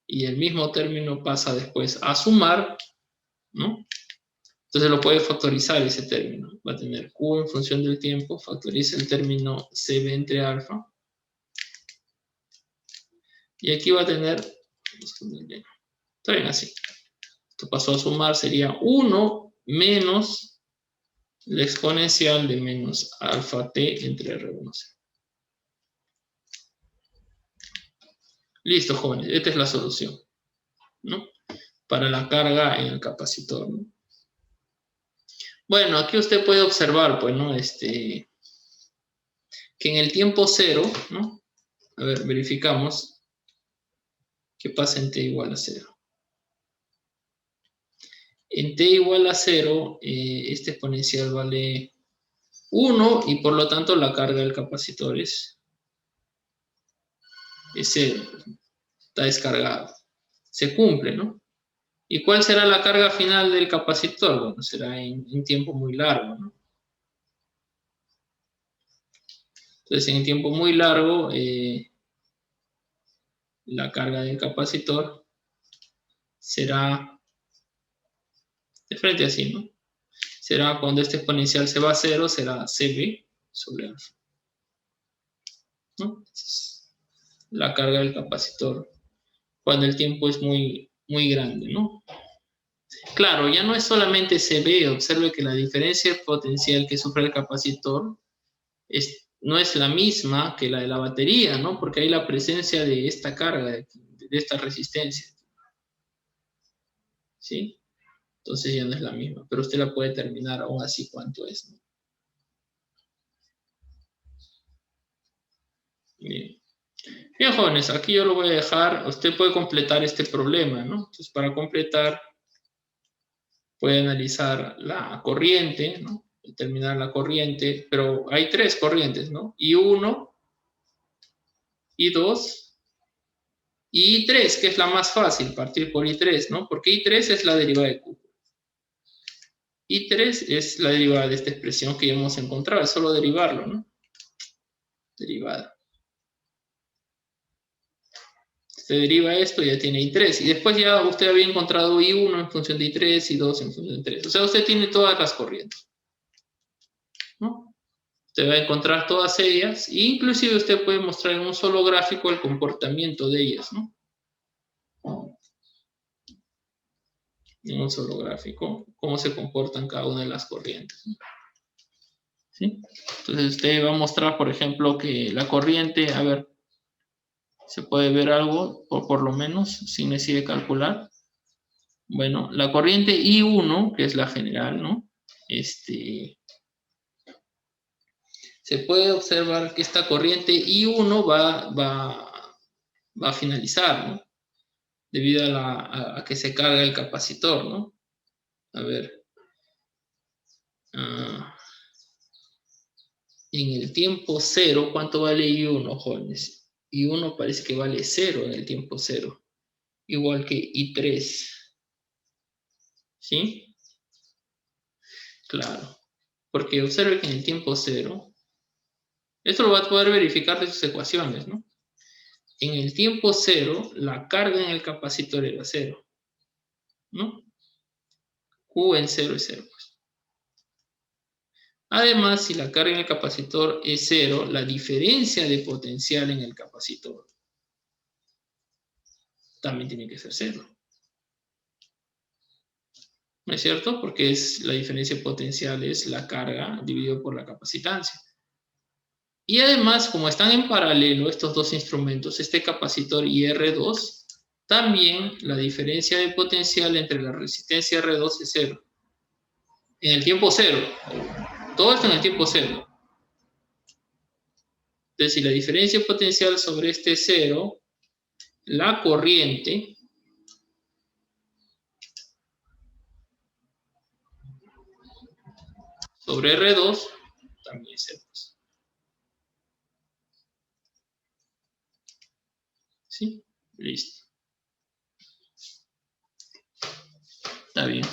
y el mismo término pasa después a sumar, ¿no? Entonces lo puede factorizar ese término. Va a tener Q en función del tiempo, factoriza el término CB entre alfa. Y aquí va a tener, está bien así. Esto pasó a sumar, sería 1 menos la exponencial de menos alfa t entre R1C. Listo, jóvenes. Esta es la solución, ¿no? Para la carga en el capacitor, ¿no? Bueno, aquí usted puede observar, pues, ¿no? que en el tiempo cero, ¿no? A ver, verificamos qué pasa en t igual a 0. En t igual a 0, este exponencial vale 1 y por lo tanto la carga del capacitor es 0. Está descargado. Se cumple, ¿no? ¿Y cuál será la carga final del capacitor? Bueno, será en tiempo muy largo, ¿no? Entonces, en tiempo muy largo, la carga del capacitor será de frente así, ¿no? Será cuando este exponencial se va a 0, será CB sobre alfa, ¿no? Es la carga del capacitor cuando el tiempo es muy, muy grande, ¿no? Claro, ya no es solamente CB, observe que la diferencia potencial que sufre el capacitor no es la misma que la de la batería, ¿no? Porque hay la presencia de esta carga, de esta resistencia, ¿sí? Entonces ya no es la misma, pero usted la puede determinar aún así cuánto es, ¿no? Bien. Bien, jóvenes, aquí yo lo voy a dejar. Usted puede completar este problema, ¿no? Entonces, para completar, puede analizar la corriente, ¿no? Determinar la corriente, pero hay 3 corrientes, ¿no? I1, I2 y I3, que es la más fácil, partir por I3, ¿no? Porque I3 es la derivada de Q. I3 es la derivada de esta expresión que ya hemos encontrado, es solo derivarlo, ¿no? Derivada. Se deriva esto y ya tiene I3. Y después ya usted había encontrado I1 en función de I3, I2 en función de I3. O sea, usted tiene todas las corrientes, ¿no? Usted va a encontrar todas ellas e inclusive usted puede mostrar en un solo gráfico el comportamiento de ellas, ¿no? En un solo gráfico, cómo se comportan cada una de las corrientes, ¿no? ¿Sí? Entonces usted va a mostrar, por ejemplo, que la corriente, a ver, se puede ver algo, por lo menos, sin necesidad de calcular. Bueno, la corriente I1, que es la general, ¿no? Se puede observar que esta corriente I1 va a finalizar, ¿no? Debido a que se carga el capacitor, ¿no? A ver. En el tiempo cero, ¿cuánto vale I1, jóvenes? I1 parece que vale 0 en el tiempo cero. Igual que I3. ¿Sí? Claro. Porque observe que en el tiempo cero, esto lo va a poder verificar de sus ecuaciones, ¿no? En el tiempo cero, la carga en el capacitor era 0, ¿no? Q en 0 es 0, pues. Además, si la carga en el capacitor es 0, la diferencia de potencial en el capacitor también tiene que ser 0. ¿No es cierto? Porque la diferencia potencial es la carga dividido por la capacitancia. Y además, como están en paralelo estos dos instrumentos, este capacitor y R2, también la diferencia de potencial entre la resistencia R2 es 0. En el tiempo 0. Todo esto en el tiempo 0. Entonces, si la diferencia potencial sobre este es 0, la corriente sobre R2 también es 0. ¿Sí? Listo. Está bien.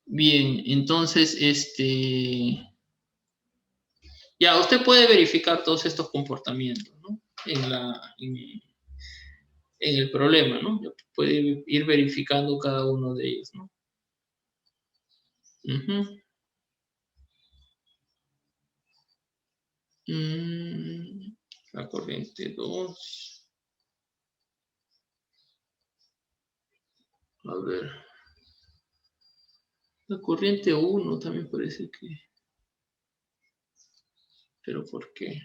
Bien, entonces, ya, usted puede verificar todos estos comportamientos, ¿no? En el problema, ¿no? Puede ir verificando cada uno de ellos, ¿no? La corriente 2. A ver. La corriente 1 también parece que... ¿Pero por qué?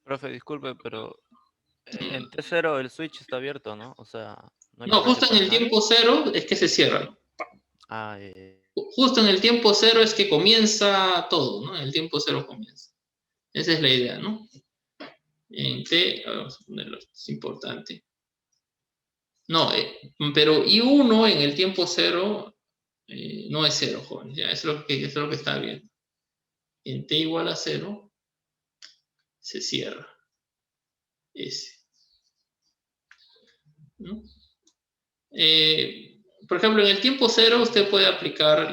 Profe, disculpe, pero en T0 el switch está abierto, ¿no? O sea, no hay No, corriente justo en para el nadie. tiempo cero es que se cierra. Ah, Justo en el tiempo cero es que comienza todo, ¿no? En el tiempo cero comienza. Esa es la idea, ¿no? En T, vamos a ponerlo, es importante. No, pero I1 en el tiempo cero no es cero, jóvenes. Ya, eso es lo que está bien. En T igual a 0 se cierra. Ese. ¿No? Por ejemplo, en el tiempo cero usted puede aplicar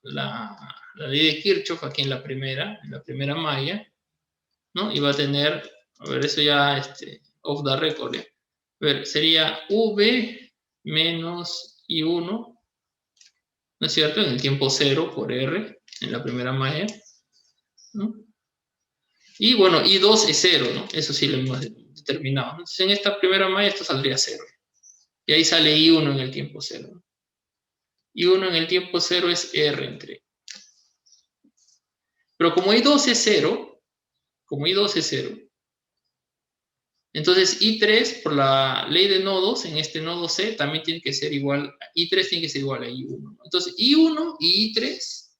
la ley de Kirchhoff aquí en la primera malla, ¿no? Y va a tener, a ver, eso ya off the record, ¿eh? A ver, sería V menos I1, ¿no es cierto? En el tiempo cero por R, en la primera malla, ¿no? Y bueno, I2 es 0, ¿no? Eso sí lo hemos determinado. Entonces, en esta primera malla esto saldría 0. Y ahí sale I1 en el tiempo 0. ¿No? I1 en el tiempo 0 es R entre. Pero como I2 es 0, entonces I3, por la ley de nodos, en este nodo C, también tiene que ser igual, I3 tiene que ser igual a I1. ¿No? Entonces, I1 y I3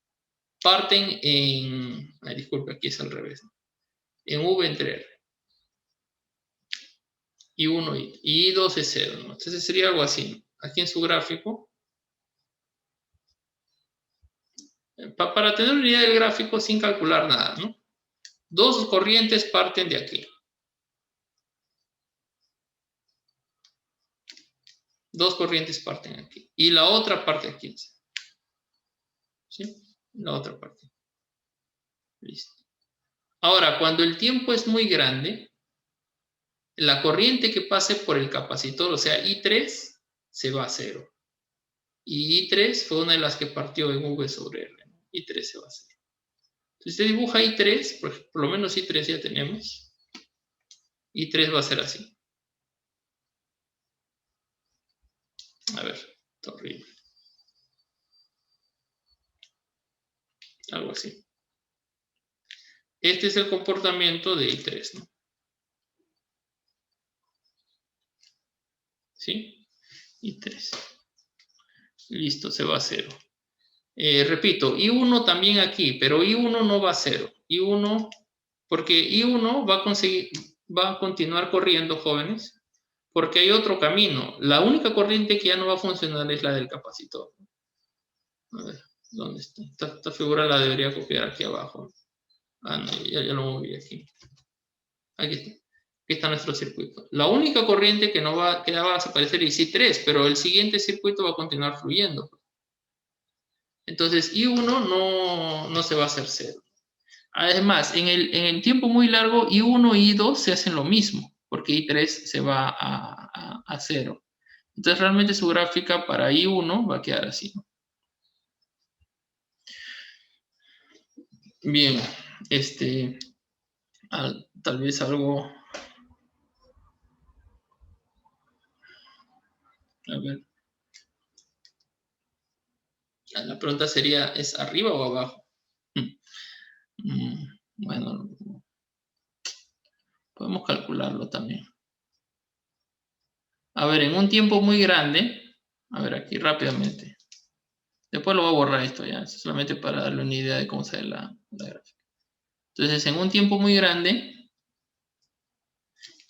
parten en, disculpe, aquí es al revés, ¿no? En V entre R. I1 y I2 es 0, ¿no? Entonces sería algo así, ¿no? Aquí en su gráfico. Para tener una idea del gráfico sin calcular nada, ¿no? Dos corrientes parten de aquí. Dos corrientes parten aquí. Y la otra parte aquí. ¿Sí? La otra parte. Listo. Ahora, cuando el tiempo es muy grande, la corriente que pase por el capacitor, o sea, I3, se va a 0. Y I3 fue una de las que partió en V sobre R. ¿No? I3 se va a 0. Si usted dibuja I3, por lo menos I3 ya tenemos. I3 va a ser así. A ver, está horrible. Algo así. Este es el comportamiento de I3, ¿no? ¿Sí? I3. Listo, se va a 0. Repito, I1 también aquí, pero I1 no va a 0. I1, porque I1 va a continuar corriendo, jóvenes, porque hay otro camino. La única corriente que ya no va a funcionar es la del capacitor. A ver, ¿dónde está? Esta figura la debería copiar aquí abajo. Ah, no, ya lo moví aquí. Aquí está. Aquí está nuestro circuito. La única corriente que va a desaparecer es I3, pero el siguiente circuito va a continuar fluyendo. Entonces, I1 no se va a hacer 0. Además, en el tiempo muy largo, I1 y I2 se hacen lo mismo, porque I3 se va a 0. Entonces, realmente su gráfica para I1 va a quedar así, ¿no? Bien, tal vez algo... A ver. La pregunta sería, ¿es arriba o abajo? Bueno, podemos calcularlo también. A ver, en un tiempo muy grande, a ver aquí rápidamente. Después lo voy a borrar esto ya, solamente para darle una idea de cómo se ve la gráfica. Entonces, en un tiempo muy grande,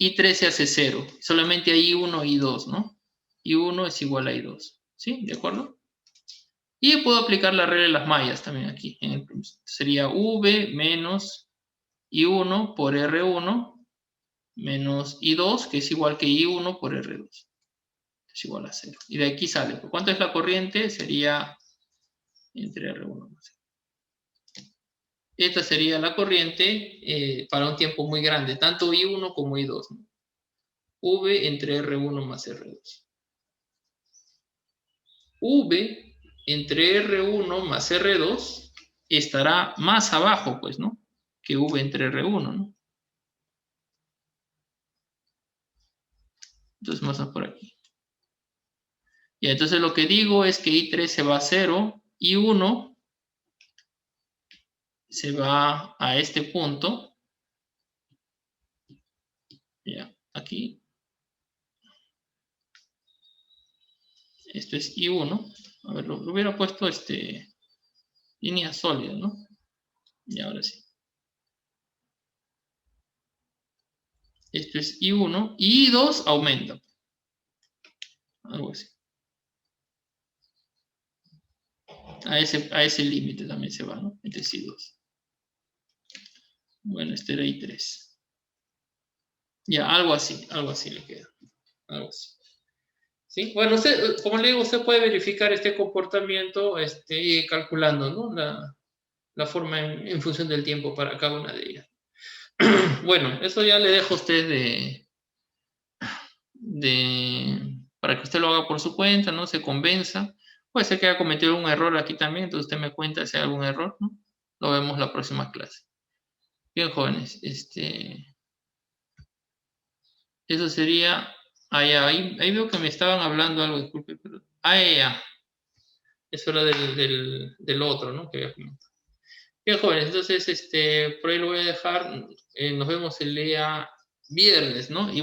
I3 se hace 0. Solamente hay I1 y I2, ¿no? I1 es igual a I2. ¿Sí? ¿De acuerdo? Y puedo aplicar la regla de las mallas también aquí. Sería V menos I1 por R1 menos I2, que es igual que I1 por R2. Es igual a 0. Y de aquí sale. ¿Por cuánto es la corriente? Sería entre R1 más R2. Esta sería la corriente para un tiempo muy grande, tanto I1 como I2. ¿No? V entre R1 más R2. V entre R1 más R2 estará más abajo, pues, ¿no? Que V entre R1, ¿no? Entonces, más por aquí. Y entonces lo que digo es que I3 se va a 0, I1 se va a este punto. Ya, aquí. Esto es I1. A ver, lo hubiera puesto línea sólida, ¿no? Y ahora sí. Esto es I1. Y I2 aumenta. Algo así. A ese límite también se va, ¿no? Este es I2. Bueno, este era I3. Ya, algo así le queda. Algo así. ¿Sí? Bueno, usted, como le digo, usted puede verificar este comportamiento calculando, ¿no? La forma en función del tiempo para cada una de ellas. Bueno, eso ya le dejo a usted para que usted lo haga por su cuenta, ¿no? Se convenza. Puede ser que haya cometido un error aquí también, entonces usted me cuenta si hay algún error, ¿no? Lo vemos la próxima clase. Bien, jóvenes, eso sería. Ahí veo que me estaban hablando algo, disculpe, pero. Ya. Eso era del otro, ¿no? Que había comentado. Bien, jóvenes, entonces, por ahí lo voy a dejar. Nos vemos el día viernes, ¿no? Y